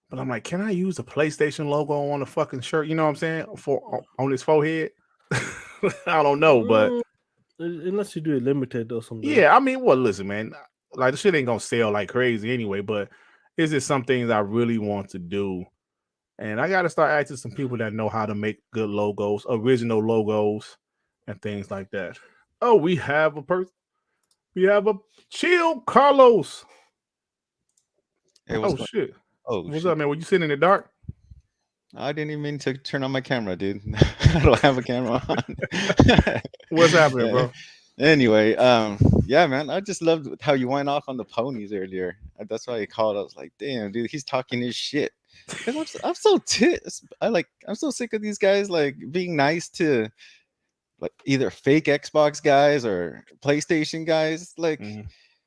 but I'm like, can I use the PlayStation logo on the fucking shirt? You know what I'm saying? On his forehead? I don't know, but unless you do it limited or something. Yeah, I mean, well, listen, man, like the shit ain't gonna sell like crazy anyway, but it's just some things I really want to do. And I gotta start asking some people that know how to make good logos, original logos, and things like that. Oh, we have a person. We have a chill, Carlos. Hey, shit. Oh, what's up, man? Were you sitting in the dark? I didn't even mean to turn on my camera, dude. I don't have a camera on. What's happening, bro? Anyway, yeah, man, I just loved how you went off on the ponies earlier. That's why I called. I was like, damn, dude, he's talking his shit. Because I'm so I'm so sick of these guys like being nice to like either fake Xbox guys or PlayStation guys. Like,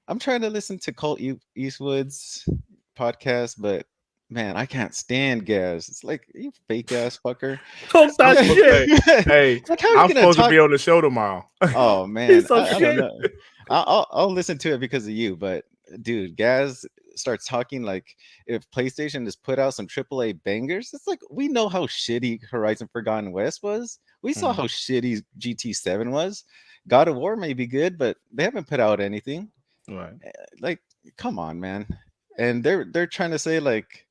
I'm trying to listen to Colt Eastwood's podcast, but man, I can't stand Gaz. It's like, you fake ass fucker. Talk that shit. Hey, like, I'm supposed to be on the show tomorrow. Oh man, I don't know. I'll listen to it because of you, but dude, Gaz starts talking like if PlayStation has put out some AAA bangers. It's like, we know how shitty Horizon Forgotten West was. We saw how shitty GT7 was. God of War may be good, but they haven't put out anything. Right? Like, come on, man. And they're trying to say like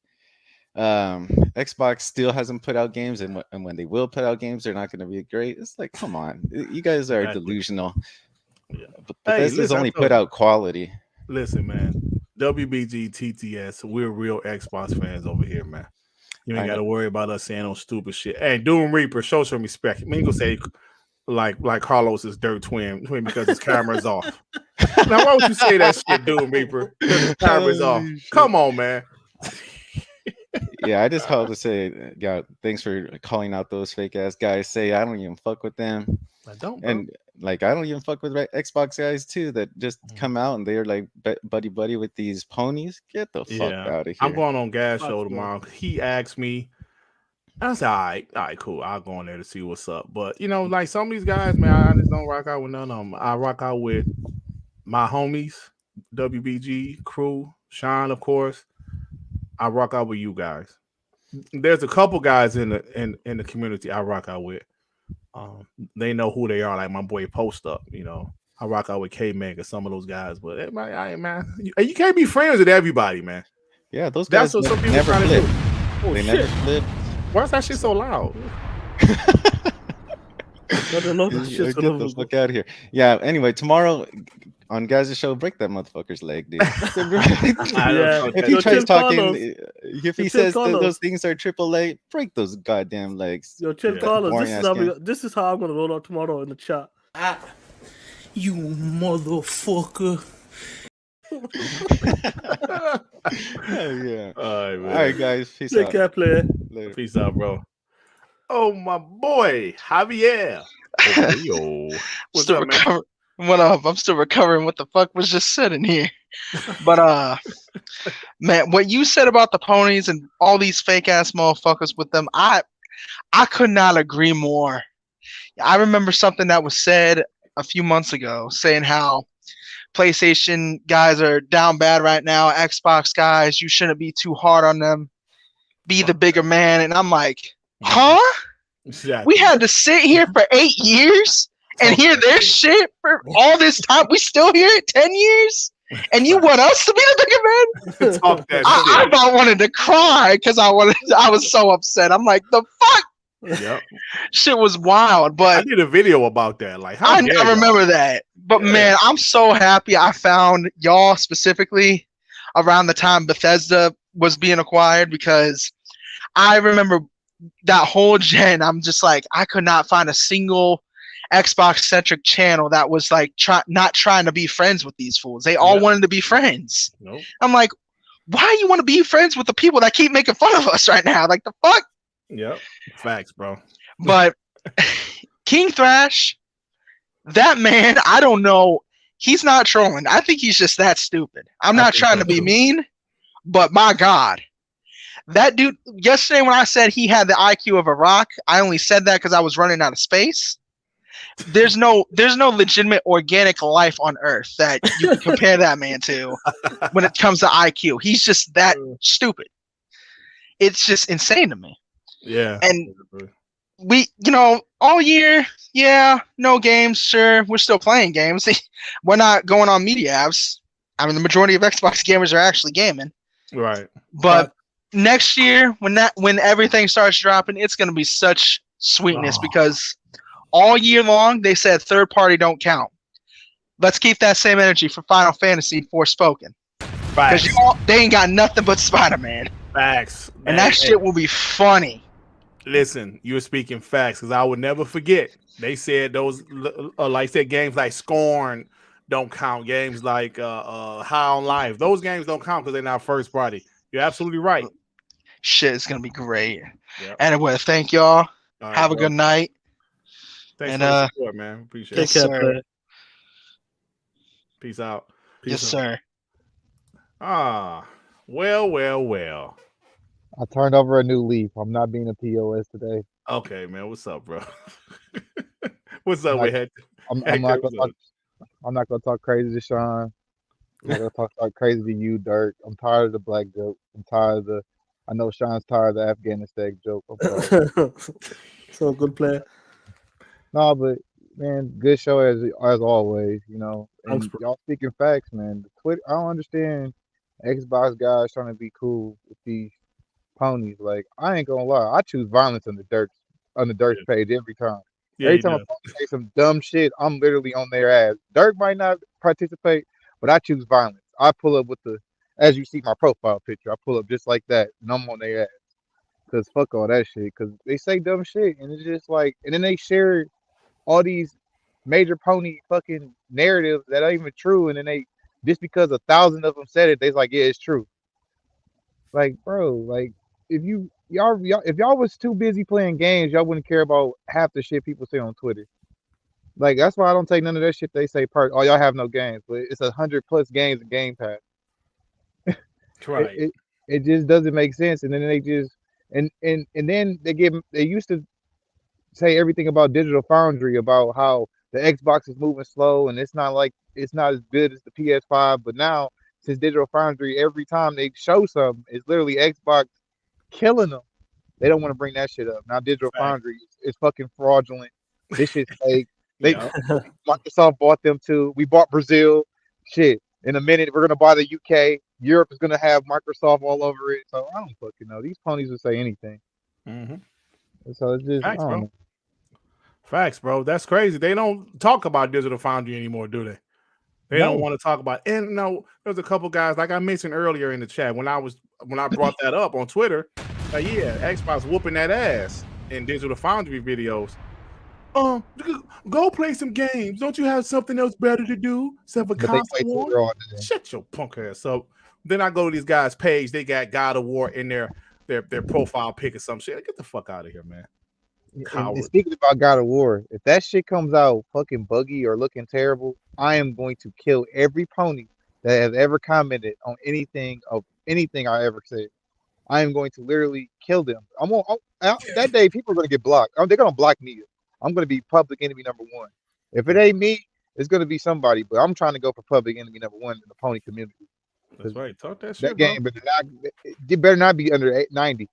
Xbox still hasn't put out games, and when they will put out games, they're not going to be great. It's like, come on, you guys are delusional. Yeah. But this has only put out quality. Listen, man, WBG TTS, we're real Xbox fans over here, man. You ain't got to worry about us saying no stupid shit. Hey, Doom Reaper, show some respect. I mean, you gonna say like Carlos's dirt twin because his camera's off. Now, why would you say that shit, Doom Reaper? His camera's off. Come on, man. Yeah, I just called to say, yeah, thanks for calling out those fake ass guys. Say I don't even fuck with them. I don't, bro. And like, I don't even fuck with Xbox guys too that just come out and they're like buddy with these ponies. Get the fuck out of here. I'm going on Gas show tomorrow. He asked me. I said, all right, cool. I'll go in there to see what's up. But like some of these guys, man, I just don't rock out with none of them. I rock out with my homies, WBG crew, Shaan, of course. I rock out with you guys. There's a couple guys in the community I rock out with. They know who they are, like my boy Post Up. I rock out with K-Man and some of those guys. But man, you can't be friends with everybody, man. Yeah, those That's guys what some people never trying to flip. do. Oh They shit! never flip. Why is that shit so loud? I don't know. That shit's Get gonna the go. fuck out of here. Yeah. Anyway, tomorrow on Guys' show, break that motherfucker's leg, dude. Yeah. If he Yo, tries chill, talking, Carlos. if he Yo, chill, says that Carlos. those things are AAA, break those goddamn legs. Yo, chill, Yeah. Carlos. Boring ass game. This is how I'm gonna roll out tomorrow in the chat. You motherfucker. Oh, yeah. All right, man. All right, guys. Peace Take out. care, player. Later. Peace out, bro. Oh, my boy, Javier. Oviedo. What's Still up, man? recovering. What up? I'm still recovering. What the fuck was just said in here? But man, what you said about the ponies and all these fake ass motherfuckers with them, I could not agree more. I remember something that was said a few months ago, saying how PlayStation guys are down bad right now. Xbox guys, you shouldn't be too hard on them. Be the bigger man. And I'm like, huh? Exactly. We had to sit here for 8 years and hear their shit for all this time. We still hear it 10 years, and you want us to be the bigger man? Talk that I about wanted to cry because I was so upset. I'm like, the fuck? shit. Yep. Shit was wild, I but did a video about that. Like, how I dare y'all? remember that. But Yeah. man, I'm so happy I found y'all specifically around the time Bethesda was being acquired, because I remember that whole gen. I'm just like, I could not find a single Xbox centric channel that was like not trying to be friends with these fools. They all Yep. wanted to be friends. Nope. I'm like, why you want to be friends with the people that keep making fun of us right now? Like, the fuck? Yep. Facts, bro. But King Thrash, that man, I don't know. He's not trolling. I think he's just that stupid. I'm I not think trying so to be too. mean, but my God. That dude, yesterday when I said he had the IQ of a rock, I only said that because I was running out of space. There's no legitimate organic life on Earth that you can compare that man to when it comes to IQ. He's just that stupid. It's just insane to me. Yeah. And we, all year, yeah, no games, sure, we're still playing games. We're not going on media apps. I mean, the majority of Xbox gamers are actually gaming. Right. But next year, when everything starts dropping, it's going to be such sweetness, because all year long they said third party don't count. Let's keep that same energy for Final Fantasy Forspoken, because they ain't got nothing but Spider-Man. Facts. And that shit will be funny. Listen, you're speaking facts, because I would never forget. They said those, like I said, games like Scorn don't count. Games like High on Life, those games don't count because they're not first party. You're absolutely right. Shit, it's gonna be great. Yep. Anyway, thank y'all. All right, Have a bro. good night. Thanks and, for the support, man. Appreciate Take it. Yes, care, sir. player. Peace out. Yes, sir. Well. I turned over a new leaf. I'm not being a POS today. Okay, man. What's up, bro? What's up Like, with Hector? I'm Hector, not what's gonna up? I'm not gonna talk crazy to Shaan. I'm not gonna talk crazy to you, Dirk. I'm tired of the black joke. I'm tired of the. I know Shawn's tired of the Afghanistan joke. I'm sorry. So good player. No, but man, good show as always. You know, and Thanks, bro. y'all speaking facts, man. The Twitter, I don't understand Xbox guys trying to be cool with these ponies. Like, I ain't gonna lie, I choose violence on the Dirk's page every time. Yeah, Every you time do. a pony say some dumb shit, I'm literally on their ass. Dirk might not participate, but I choose violence. I pull up with as you see my profile picture, I pull up just like that, and I'm on their ass. Cause fuck all that shit. Cause they say dumb shit, and it's just like, and then they share all these major pony fucking narratives that ain't even true, and then they just because 1,000 of them said it, they's like, yeah, it's true. Like, bro, like if y'all was too busy playing games, y'all wouldn't care about half the shit people say on Twitter. Like, that's why I don't take none of that shit they say. Oh, y'all have no games, but it's 100+ games in Game Pass. Right. It just doesn't make sense. And then they just and then they used to say everything about Digital Foundry, about how the Xbox is moving slow and it's not as good as the PS5. But now, since Digital Foundry, every time they show something, it's literally Xbox killing them. They don't want to bring that shit up. Now Digital Foundry is fucking fraudulent. This shit's fake. Microsoft bought them too. We bought Brazil. Shit. In a minute, we're gonna buy the UK. Europe is gonna have Microsoft all over it. So I don't fucking know. These ponies will say anything. Mm-hmm. So it's just Facts, I don't bro. know. Facts, bro. That's crazy. They don't talk about Digital Foundry anymore, do they? They don't want to talk about it. And no, there's a couple guys, like I mentioned earlier in the chat, when I brought that up on Twitter, yeah, Xbox whooping that ass in Digital Foundry videos. Go play some games. Don't you have something else better to do except for console war? Shut your punk ass up. Then I go to these guys' page. They got God of War in their profile pic or some shit. Get the fuck out of here, man. And speaking about God of War, if that shit comes out fucking buggy or looking terrible, I am going to kill every pony that has ever commented on anything I ever said. I am going to literally kill them. That day people are going to get blocked. They're going to block me. I'm going to be public enemy number one. If it ain't me, it's going to be somebody. But I'm trying to go for public enemy number one in the pony community. That's right. Talk that shit, that game, bro. It better not be under 90.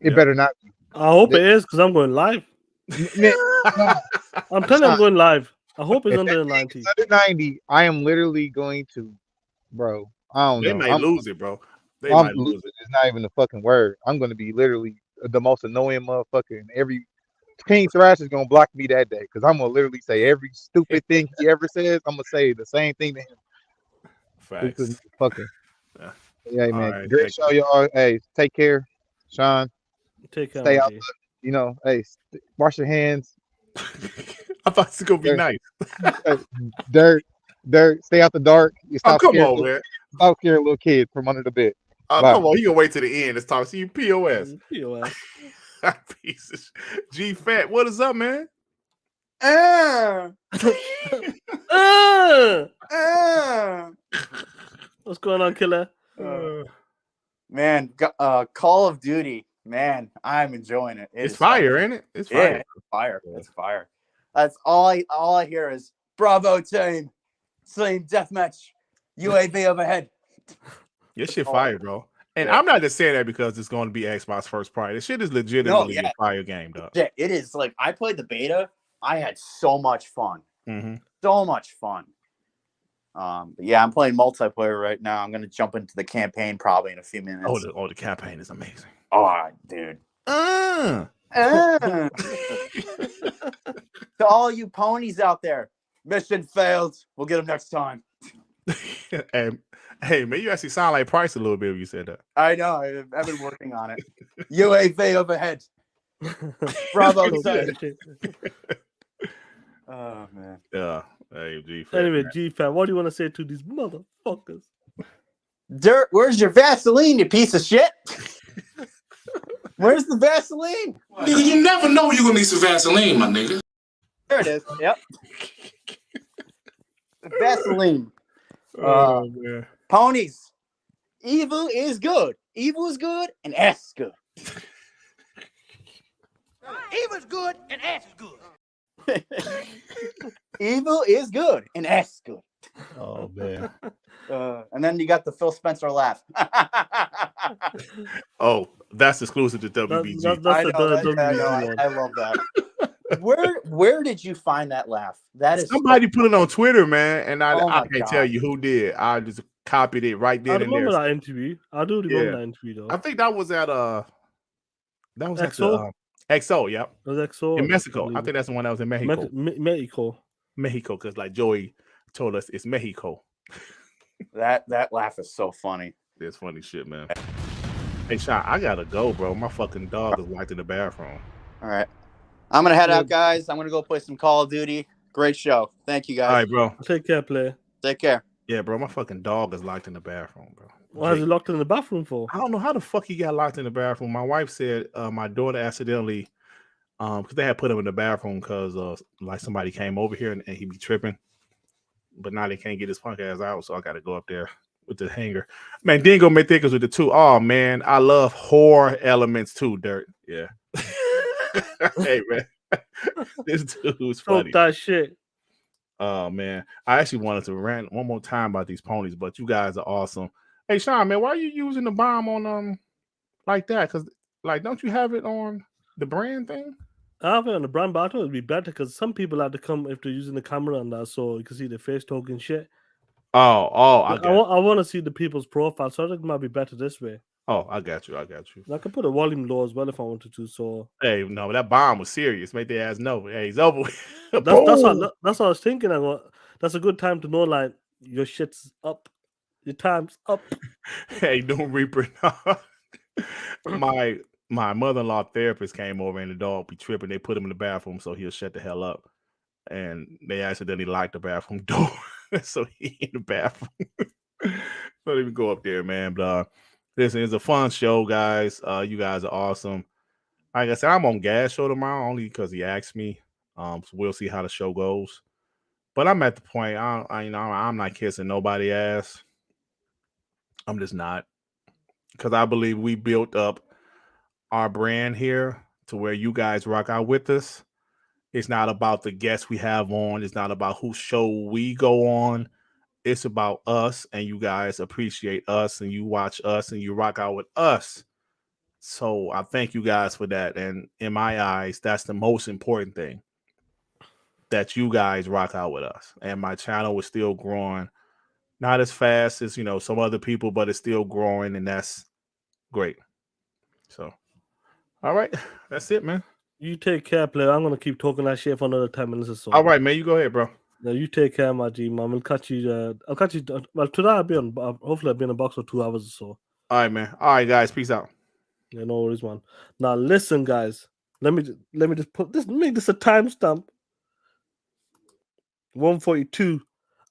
It better not be. I hope it is because I'm going live. I'm telling you, I'm going live. I hope it's under 90. Under 90, I am literally going to, bro. I don't know. They might lose it, bro. They might lose it. It's not even a fucking word. I'm going to be literally the most annoying motherfucker in every. King Thrash is gonna block me that day because I'm gonna literally say every stupid thing he ever says. I'm gonna say the same thing to him. Facts. Fucking. Yeah, man. Right, great show, y'all. Hey, take care, Shaan. Take care. Stay out. Hey, wash your hands. I thought it was gonna be nice. Dirt. Stay out the dark. You stop come on, man. Stop scaring little kids from under the bed. Come on, you gonna wait to the end. Let's talk. See you, POS. POS. Piece of Gfett, what is up, man? What's going on, killer? Man, Call of Duty. Man, I'm enjoying it. It's fire, ain't it? It's fire. Yeah, it's fire. It's fire. That's all I hear is Bravo team deathmatch, UAV overhead. Your shit fire, bro. And I'm not just saying that because it's going to be Xbox first party. This shit is legitimately a fire game, dog. Yeah, it is. Like, I played the beta. I had so much fun. Mm-hmm. So much fun. But yeah, I'm playing multiplayer right now. I'm gonna jump into the campaign probably in a few minutes. Oh, the campaign is amazing. Oh, dude. To all you ponies out there, mission failed. We'll get them next time. Hey, man, you actually sound like Price a little bit when you said that. I know. I've been working on it. UAV overhead. Bravo. Oh, man. Yeah. Hey, Gfett. Anyway, Gfett, what do you want to say to these motherfuckers? Dirt, where's your Vaseline, you piece of shit? Where's the Vaseline? Nigga, you never know you're gonna need some Vaseline, my nigga. There it is. Yep. Vaseline. Oh, man. Ponies. Evil is good. Evil is good and ass is good. Evil's good and ass is good. Evil is good and ass is good. Oh, man. And then you got the Phil Spencer laugh. Oh, that's exclusive to WBG. I love that. Where did you find that laugh? That is somebody put it on Twitter, man, and I can't tell you who did. I just copied it right then and there. I remember that interview. I do remember that interview though. I think that was at XO? at the XO, yep. It was XO in Mexico. I think that's the one that was in Mexico. Mexico, because like Joey told us it's Mexico. That laugh is so funny. It's funny shit, man. Hey, Shaan, I gotta go, bro. My fucking dog is locked in the bathroom. All right. I'm gonna head out, guys. I'm gonna go play some Call of Duty. Great show. Thank you, guys. All right, bro. Take care, player. Take care. Yeah, bro. My fucking dog is locked in the bathroom, bro. Why is he locked in the bathroom for? I don't know how the fuck he got locked in the bathroom. My wife said my daughter accidentally, because they had put him in the bathroom because like somebody came over here and he be tripping. But now they can't get his punk ass out, so I got to go up there with the hanger. Man, Dingo may think us with the two. Oh, man, I love horror elements too, Dirt. Yeah. Hey, man. This dude's funny. That shit. Oh, man. I actually wanted to rant one more time about these ponies, but you guys are awesome. Hey, Shaan, man, why are you using the bomb on like that? Because, like, don't you have it on the brand thing? I have it on the brand, but I thought it'd be better because some people had to come if they're using the camera and that, so you can see the face talking shit. I got. I want to see the people's profile, so I think it might be better this way. Oh, I got you. I can put a volume low as well if I wanted to. So hey, no, that bomb was serious. Make their ass know. Hey, he's over. that's what I was thinking. That's a good time to know, like, your shit's up, your time's up. Hey, don't Reaper. my mother-in-law therapist came over and the dog be tripping. They put him in the bathroom so he'll shut the hell up. And they accidentally locked the bathroom door, so he in the bathroom. Don't even go up there, man. But listen, it's a fun show, guys. You guys are awesome. Like I said, I'm on Gas Show tomorrow only because he asked me. So we'll see how the show goes. But I'm at the point I'm not kissing nobody ass. I'm just not, because I believe we built up our brand here to where you guys rock out with us. It's not about the guests we have on. It's not about whose show we go on. It's about us, and you guys appreciate us, and you watch us, and you rock out with us. So I thank you guys for that. And in my eyes, that's the most important thing, that you guys rock out with us. And my channel is still growing. Not as fast as, some other people, but it's still growing, and that's great. So, all right. That's it, man. You take care, player. I'm gonna keep talking that shit for another 10 minutes or so. All right, man. You go ahead, bro. No, you take care, my G, man. I'll catch you. Well, today I'll be on. Hopefully, I'll be in a box for 2 hours or so. All right, man. All right, guys. Peace out. Yeah, no worries, man. Now listen, guys. Let me just put this. Make this a timestamp. 1:42.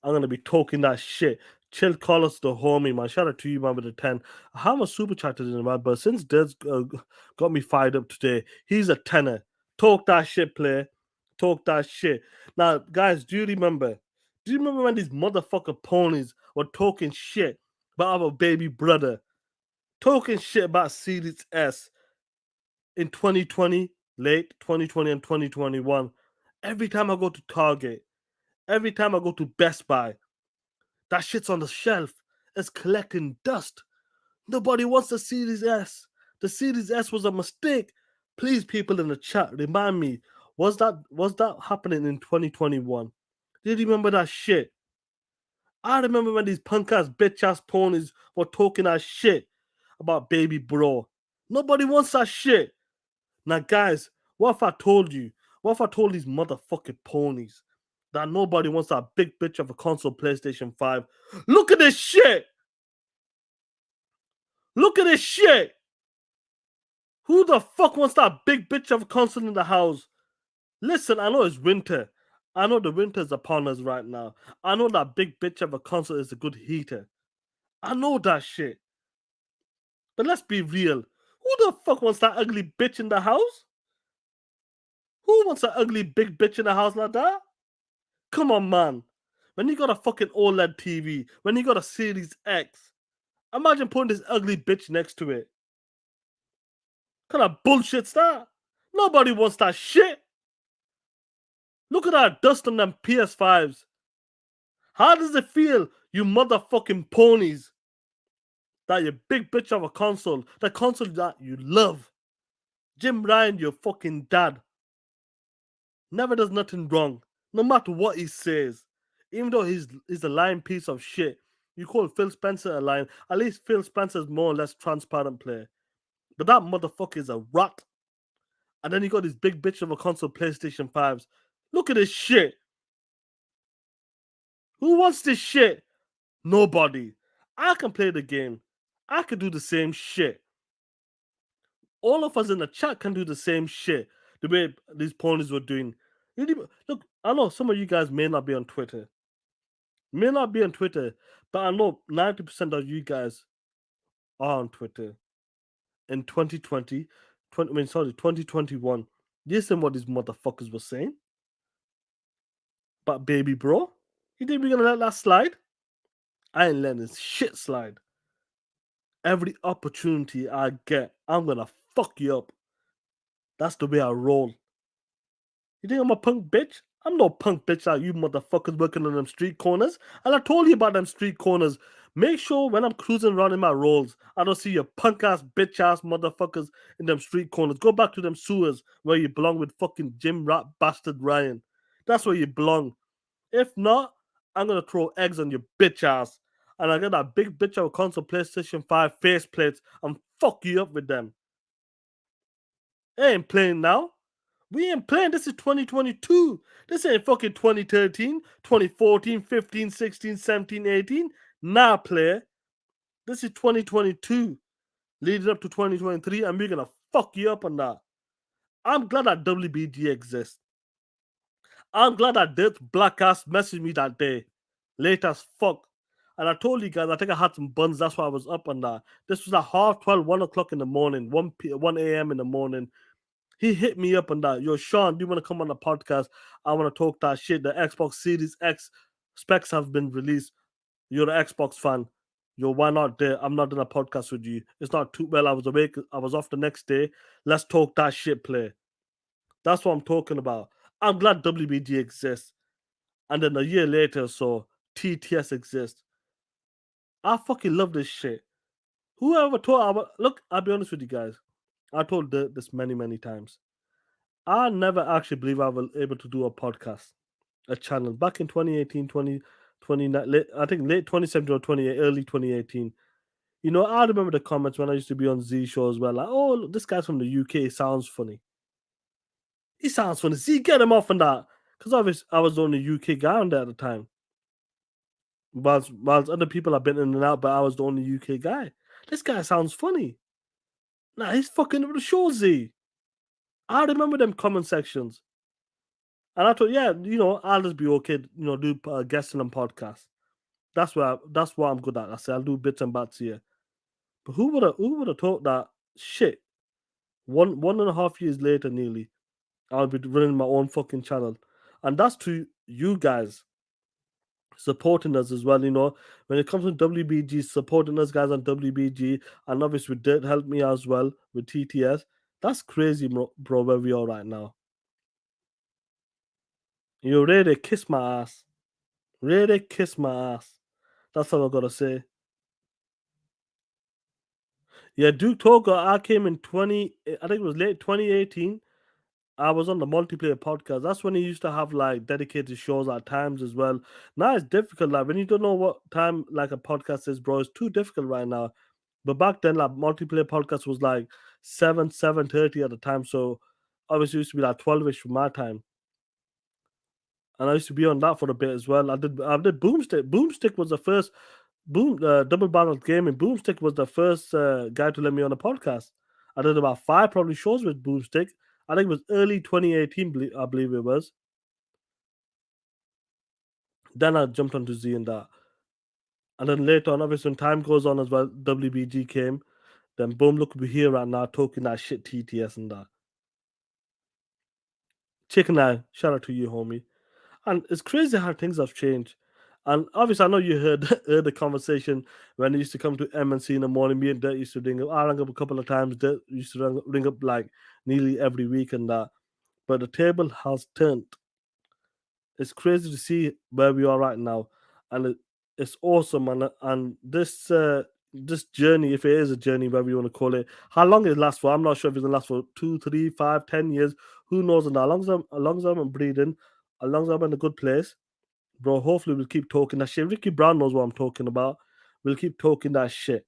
I'm gonna be talking that shit. Chill, call us the homie, man. Shout out to you, man, with the 10. I have a super chat in, man, but since Des got me fired up today, he's a 10er. Talk that shit, player. Talk that shit. Now, guys, do you remember? Do you remember when these motherfucker ponies were talking shit about our baby brother? Talking shit about Series S in 2020, late 2020 and 2021. Every time I go to Target, every time I go to Best Buy, that shit's on the shelf. It's collecting dust. Nobody wants the Series S. The Series S was a mistake. Please, people in the chat, remind me, was that happening in 2021? Do you remember that shit? I remember when these punk-ass, bitch-ass ponies were talking that shit about baby bro. Nobody wants that shit. Now, guys, what if I told you? What if I told these motherfucking ponies that nobody wants that big bitch of a console, PlayStation 5? Look at this shit! Look at this shit! Who the fuck wants that big bitch of a console in the house? Listen, I know it's winter. I know the winter's upon us right now. I know that big bitch of a console is a good heater. I know that shit. But let's be real. Who the fuck wants that ugly bitch in the house? Who wants that ugly big bitch in the house like that? Come on, man. When you got a fucking OLED TV, when you got a Series X, imagine putting this ugly bitch next to it. What kind of bullshit's that? Nobody wants that shit. Look at that dust on them PS5s. How does it feel, you motherfucking ponies, that you big bitch of a console, the console that you love? Jim Ryan, your fucking dad, never does nothing wrong, no matter what he says. Even though he's a lying piece of shit. You call Phil Spencer a lion. At least Phil Spencer is more or less transparent player. But that motherfucker is a rat. And then you got this big bitch of a console, PlayStation 5s. Look at this shit. Who wants this shit? Nobody. I can play the game. I can do the same shit. All of us in the chat can do the same shit. The way these ponies were doing. Look, I know some of you guys may not be on Twitter. But I know 90% of you guys are on Twitter. In 2021. Listen what these motherfuckers were saying. But baby bro, you think we're gonna let that slide? I ain't letting this shit slide. Every opportunity I get, I'm gonna fuck you up. That's the way I roll. You think I'm a punk bitch? I'm no punk bitch like you motherfuckers working on them street corners. And I told you about them street corners. Make sure when I'm cruising around in my rolls, I don't see your punk ass, bitch ass motherfuckers in them street corners. Go back to them sewers where you belong with fucking Jim Rat bastard Ryan. That's where you belong. If not, I'm gonna throw eggs on your bitch ass. And I get that big bitch of a console PlayStation 5 faceplates and fuck you up with them. I ain't playing now. We ain't playing. This is 2022. This ain't fucking 2013, 2014, 15, 16, 17, 18. Nah, player. This is 2022. Leading up to 2023, and we're gonna fuck you up on that. I'm glad that WBG exists. I'm glad that this black ass messaged me that day. Late as fuck. And I told you guys, I think I had some buns. That's why I was up on that. This was at 12:30, 1 o'clock in the morning, 1 a.m. in the morning. He hit me up on that. Yo, Shaan, do you want to come on the podcast? I want to talk that shit. The Xbox Series X specs have been released. You're an Xbox fan. Yo, why not there? I'm not doing a podcast with you. It's not too well. I was awake. I was off the next day. Let's talk that shit, play. That's what I'm talking about. I'm glad WBG exists. And then a year later, so TTS exists. I fucking love this shit. Whoever told, look, I'll be honest with you guys. I told this many, many times. I never actually believe I was able to do a podcast, a channel. Back in 2018, 2020, I think late 2017 or 28, early 2018. You know, I remember the comments when I used to be on Z show as well. Like, oh, look, this guy's from the UK. Sounds funny. He sounds funny. Z, get him off on that. Because obviously I was the only UK guy on there at the time. Whilst other people have been in and out, but I was the only UK guy. This guy sounds funny. Nah, he's fucking with the show, Z. I remember them comment sections. And I thought, yeah, you know, I'll just be okay, you know, do guesting on podcasts. That's what I'm good at. I said I'll do bits and bats here. But who would have thought that shit? 1.5 years later, nearly, I'll be running my own fucking channel. And that's to you guys supporting us as well, you know. When it comes to WBG, supporting us guys on WBG, and obviously did help me as well with TTS. That's crazy, bro, where we are right now. You ready to kiss my ass. Really kiss my ass. That's all I gotta say. Yeah, Duke Toga, I came in I think it was late 2018. I was on the multiplayer podcast. That's when he used to have like dedicated shows at times as well. Now it's difficult. Like when you don't know what time like a podcast is, bro, it's too difficult right now. But back then, like multiplayer podcast was like 7:30 at the time. So obviously it used to be like 12ish for my time. And I used to be on that for a bit as well. I did Boomstick. Boomstick was the first double barrel gaming. Boomstick was the first guy to let me on a podcast. I did about 5 probably shows with Boomstick. I think it was early 2018, I believe it was. Then I jumped onto Z and that. And then later on, obviously, when time goes on as well, WBG came. Then boom, look, we're here right now talking that shit TTS and that. Chicken Eye, shout out to you, homie. And it's crazy how things have changed. And obviously, I know you heard the conversation when it used to come to MNC in the morning. Me and Dirt used to ring up. I rang up a couple of times. Dirt used to ring up like nearly every week and that. But the table has turned. It's crazy to see where we are right now, and it's awesome. And this journey, if it is a journey, whatever you want to call it, how long it lasts for, I'm not sure if it's gonna last for 2, 3, 5, 10 years. Who knows? And as long as I'm breathing, as long as I'm in a good place, bro. Hopefully, we'll keep talking that shit. Ricky Brown knows what I'm talking about. We'll keep talking that shit.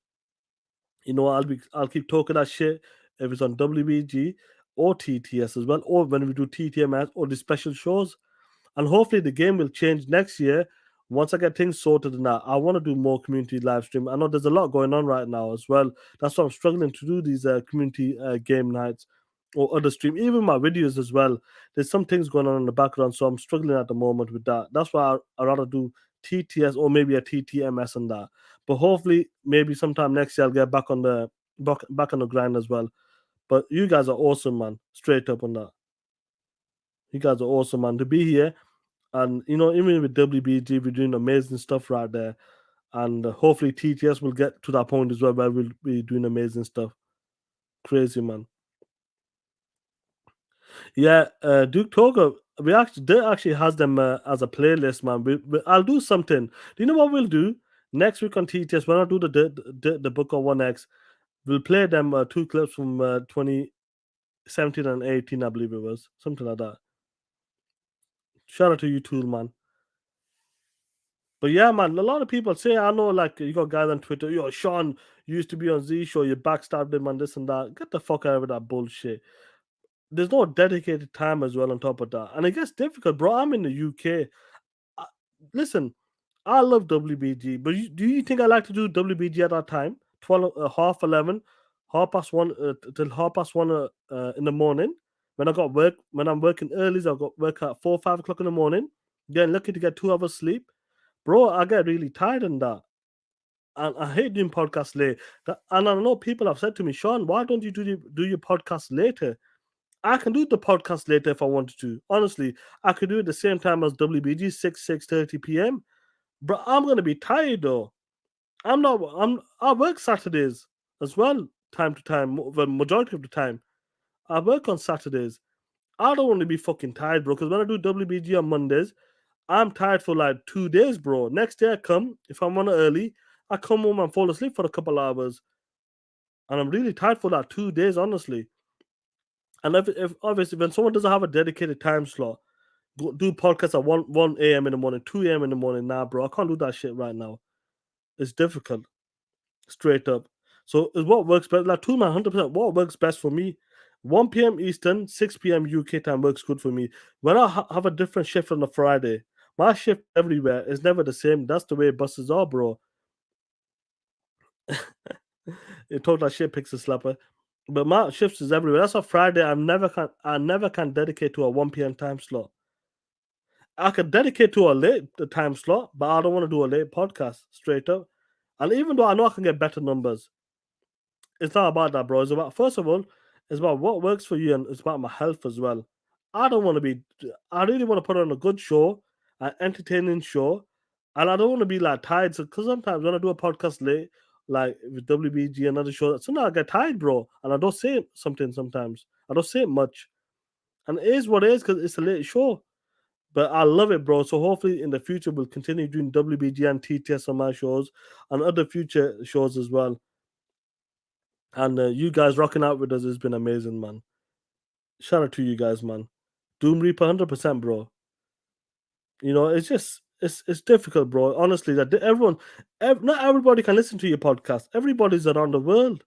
You know, I'll keep talking that shit if it's on WBG or TTS as well, or when we do TTMS or the special shows. And hopefully the game will change next year once I get things sorted and that. I want to do more community live stream. I know there's a lot going on right now as well. That's why I'm struggling to do these community game nights or other stream, even my videos as well. There's some things going on in the background, so I'm struggling at the moment with that. That's why I rather do TTS or maybe a TTMS and that. But hopefully, maybe sometime next year I'll get back on the grind as well. But you guys are awesome, man. Straight up on that. You guys are awesome, man. To be here. And, you know, even with WBG, we're doing amazing stuff right there. And hopefully TTS will get to that point as well where we'll be doing amazing stuff. Crazy, man. Yeah, Duke Toga, Dirt actually has them as a playlist, man. I'll do something. Do you know what we'll do? Next week on TTS, when I do the Book of 1X, we'll play them 2 clips from 2017 and 18, I believe it was. Something like that. Shout out to you, Tool, man. But yeah, man, a lot of people say, I know, like, you got guys on Twitter, yo, Shaan, you used to be on Z Show, you backstabbed him and this and that. Get the fuck out of that bullshit. There's no dedicated time as well on top of that. And it gets difficult, bro. I'm in the UK. Listen, I love WBG, but do you think I like to do WBG at that time? 12, half 11, half past 1 till half past 1 in the morning. When I'm working early, I've got work at 4, 5 o'clock in the morning. Getting lucky to get 2 hours sleep. Bro, I get really tired in that. And I hate doing podcasts late. And I know people have said to me, Shaan, why don't you do your podcast later? I can do the podcast later if I wanted to. Honestly, I could do it the same time as WBG, 6:30 p.m. But I'm gonna be tired though. I work Saturdays as well, time to time, the majority of the time. I work on Saturdays. I don't want to be fucking tired, bro. Because when I do WBG on Mondays, I'm tired for like 2 days, bro. Next day I come, if I'm on early, I come home and fall asleep for a couple hours. And I'm really tired for like 2 days, honestly. And if obviously when someone doesn't have a dedicated time slot, do podcasts at 1 a.m. in the morning, 2 a.m. in the morning, nah, bro. I can't do that shit right now. It's difficult. Straight up. So it's what works best. Like 100%, what works best for me. 1 p.m. Eastern, 6 p.m. UK time works good for me. When I have a different shift on a Friday, my shift everywhere is never the same. That's the way buses are, bro. You told that shit, Pixel Slapper. But my shifts is everywhere. That's why Friday I never can dedicate to a 1 p.m. time slot. I could dedicate to a late time slot, but I don't want to do a late podcast straight up. And even though I know I can get better numbers, it's not about that, bro. It's about, first of all, it's about what works for you, and it's about my health as well. I really want to put on a good show, an entertaining show, and I don't want to be like tired. So, because sometimes when I do a podcast late, like with WBG and other shows, sometimes I get tired, bro, and I don't say something sometimes. I don't say it much. And it is what it is because it's a late show. But I love it, bro. So hopefully in the future we'll continue doing WBG and TTS on my shows and other future shows as well. And you guys rocking out with us has been amazing, man. Shout out to you guys, man. Doom Reaper 100%, bro. You know, it's just it's difficult, bro. Honestly, that not everybody can listen to your podcast. Everybody's around the world.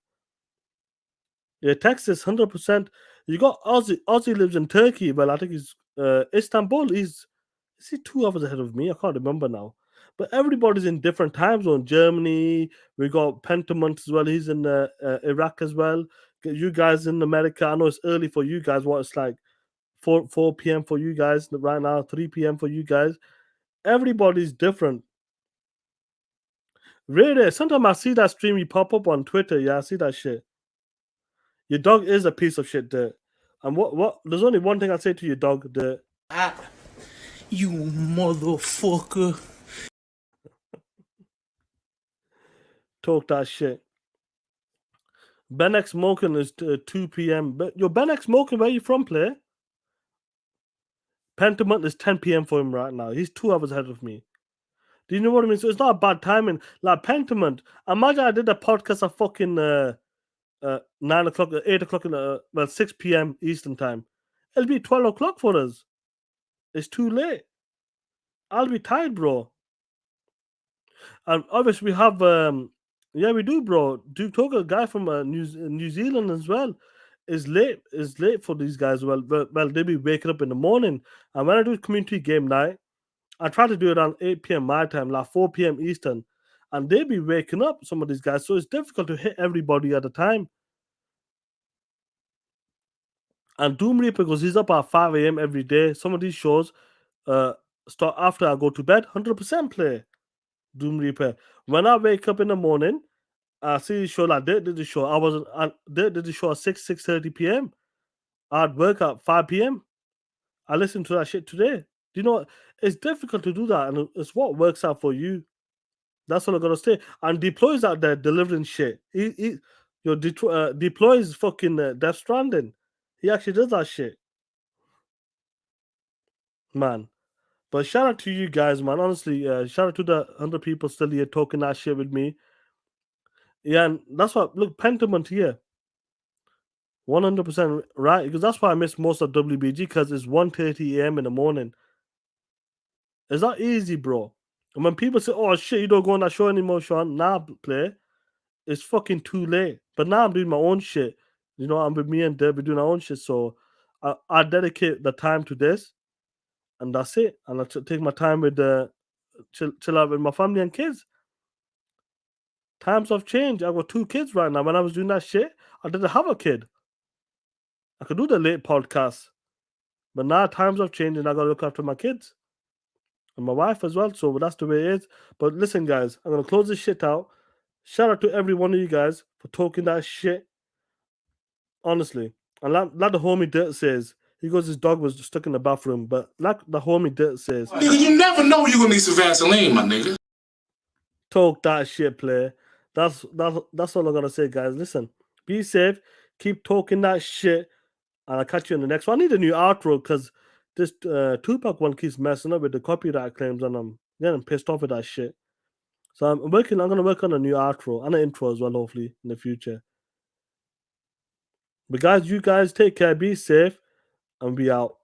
Yeah, Texas 100%. You got Ozzy. Ozzy lives in Turkey. Well, I think he's Istanbul. Is he 2 hours ahead of me? I can't remember now. But everybody's in different time zone. Germany, we got Pentamont as well. He's in Iraq as well. You guys in America, I know it's early for you guys. What it's like 4 p.m. for you guys right now, 3 p.m. for you guys. Everybody's different. Really, sometimes I see that stream you pop up on Twitter. Yeah, I see that shit. Your dog is a piece of shit, Dirt. And what? There's only one thing I say to your dog, Dirt. You motherfucker. Talk that shit. Ben X Smoking is 2 p.m. But yo, Ben X Smoking, where you from, player? Pentiment is 10 p.m. for him right now. He's 2 hours ahead of me. Do you know what I mean? So it's not a bad timing. Like Pentiment, imagine I did a podcast at fucking 9 o'clock, 8 o'clock, 6 p.m. Eastern time. It'll be 12 o'clock for us. It's too late. I'll be tired, bro. And obviously we have, yeah, we do, bro. Duke Toga, guy from New Zealand as well, is late for these guys. Well, they be waking up in the morning. And when I do community game night, I try to do it around 8 p.m. my time, like 4 p.m. Eastern. And they be waking up, some of these guys. So it's difficult to hit everybody at a time. And Doom Reaper, because he's up at 5 a.m. every day. Some of these shows start after I go to bed. 100% play Doom Reaper. When I wake up in the morning, I see the show like they did the show. They did the show at 6:30 p.m. I'd work at 5 p.m. I listened to that shit today. Do you know what? It's difficult to do that, and it's what works out for you. That's all I gotta say. And Deploy's out there delivering shit. Deploy's fucking Death Stranding. He actually does that shit, man. But shout out to you guys, man. Honestly, shout out to the 100 people still here talking that shit with me. Yeah, and that's what, look, Pentiment here. 100% right, because that's why I miss most of WBG, because it's 1:30 a.m. in the morning. It's not easy, bro. And when people say, "Oh shit, you don't go on that show anymore, Shaan," nah, play. It's fucking too late. But now I'm doing my own shit. You know, I'm with me and Deb, we're doing our own shit. So I dedicate the time to this, and that's it. And I take my time with chill out with my family and kids. Times have changed. I've got 2 kids right now. When I was doing that shit, I didn't have a kid. I could do the late podcast. But now times have changed and I gotta look after my kids. And my wife as well. So that's the way it is. But listen, guys, I'm gonna close this shit out. Shout out to every one of you guys for talking that shit. Honestly. And like the homie Dirt says, he goes, his dog was stuck in the bathroom. But like the homie Dirt says, Nigga, you never know you're gonna need some Vaseline, my nigga. talk that shit, player. That's all I'm gonna say, guys. Listen, be safe, keep talking that shit, and I'll catch you in the next one. I need a new outro because this Tupac one keeps messing up with the copyright claims, and I'm getting pissed off with that shit. So I'm gonna work on a new outro and an intro as well, hopefully, in the future. But guys, you guys take care, be safe, and be out.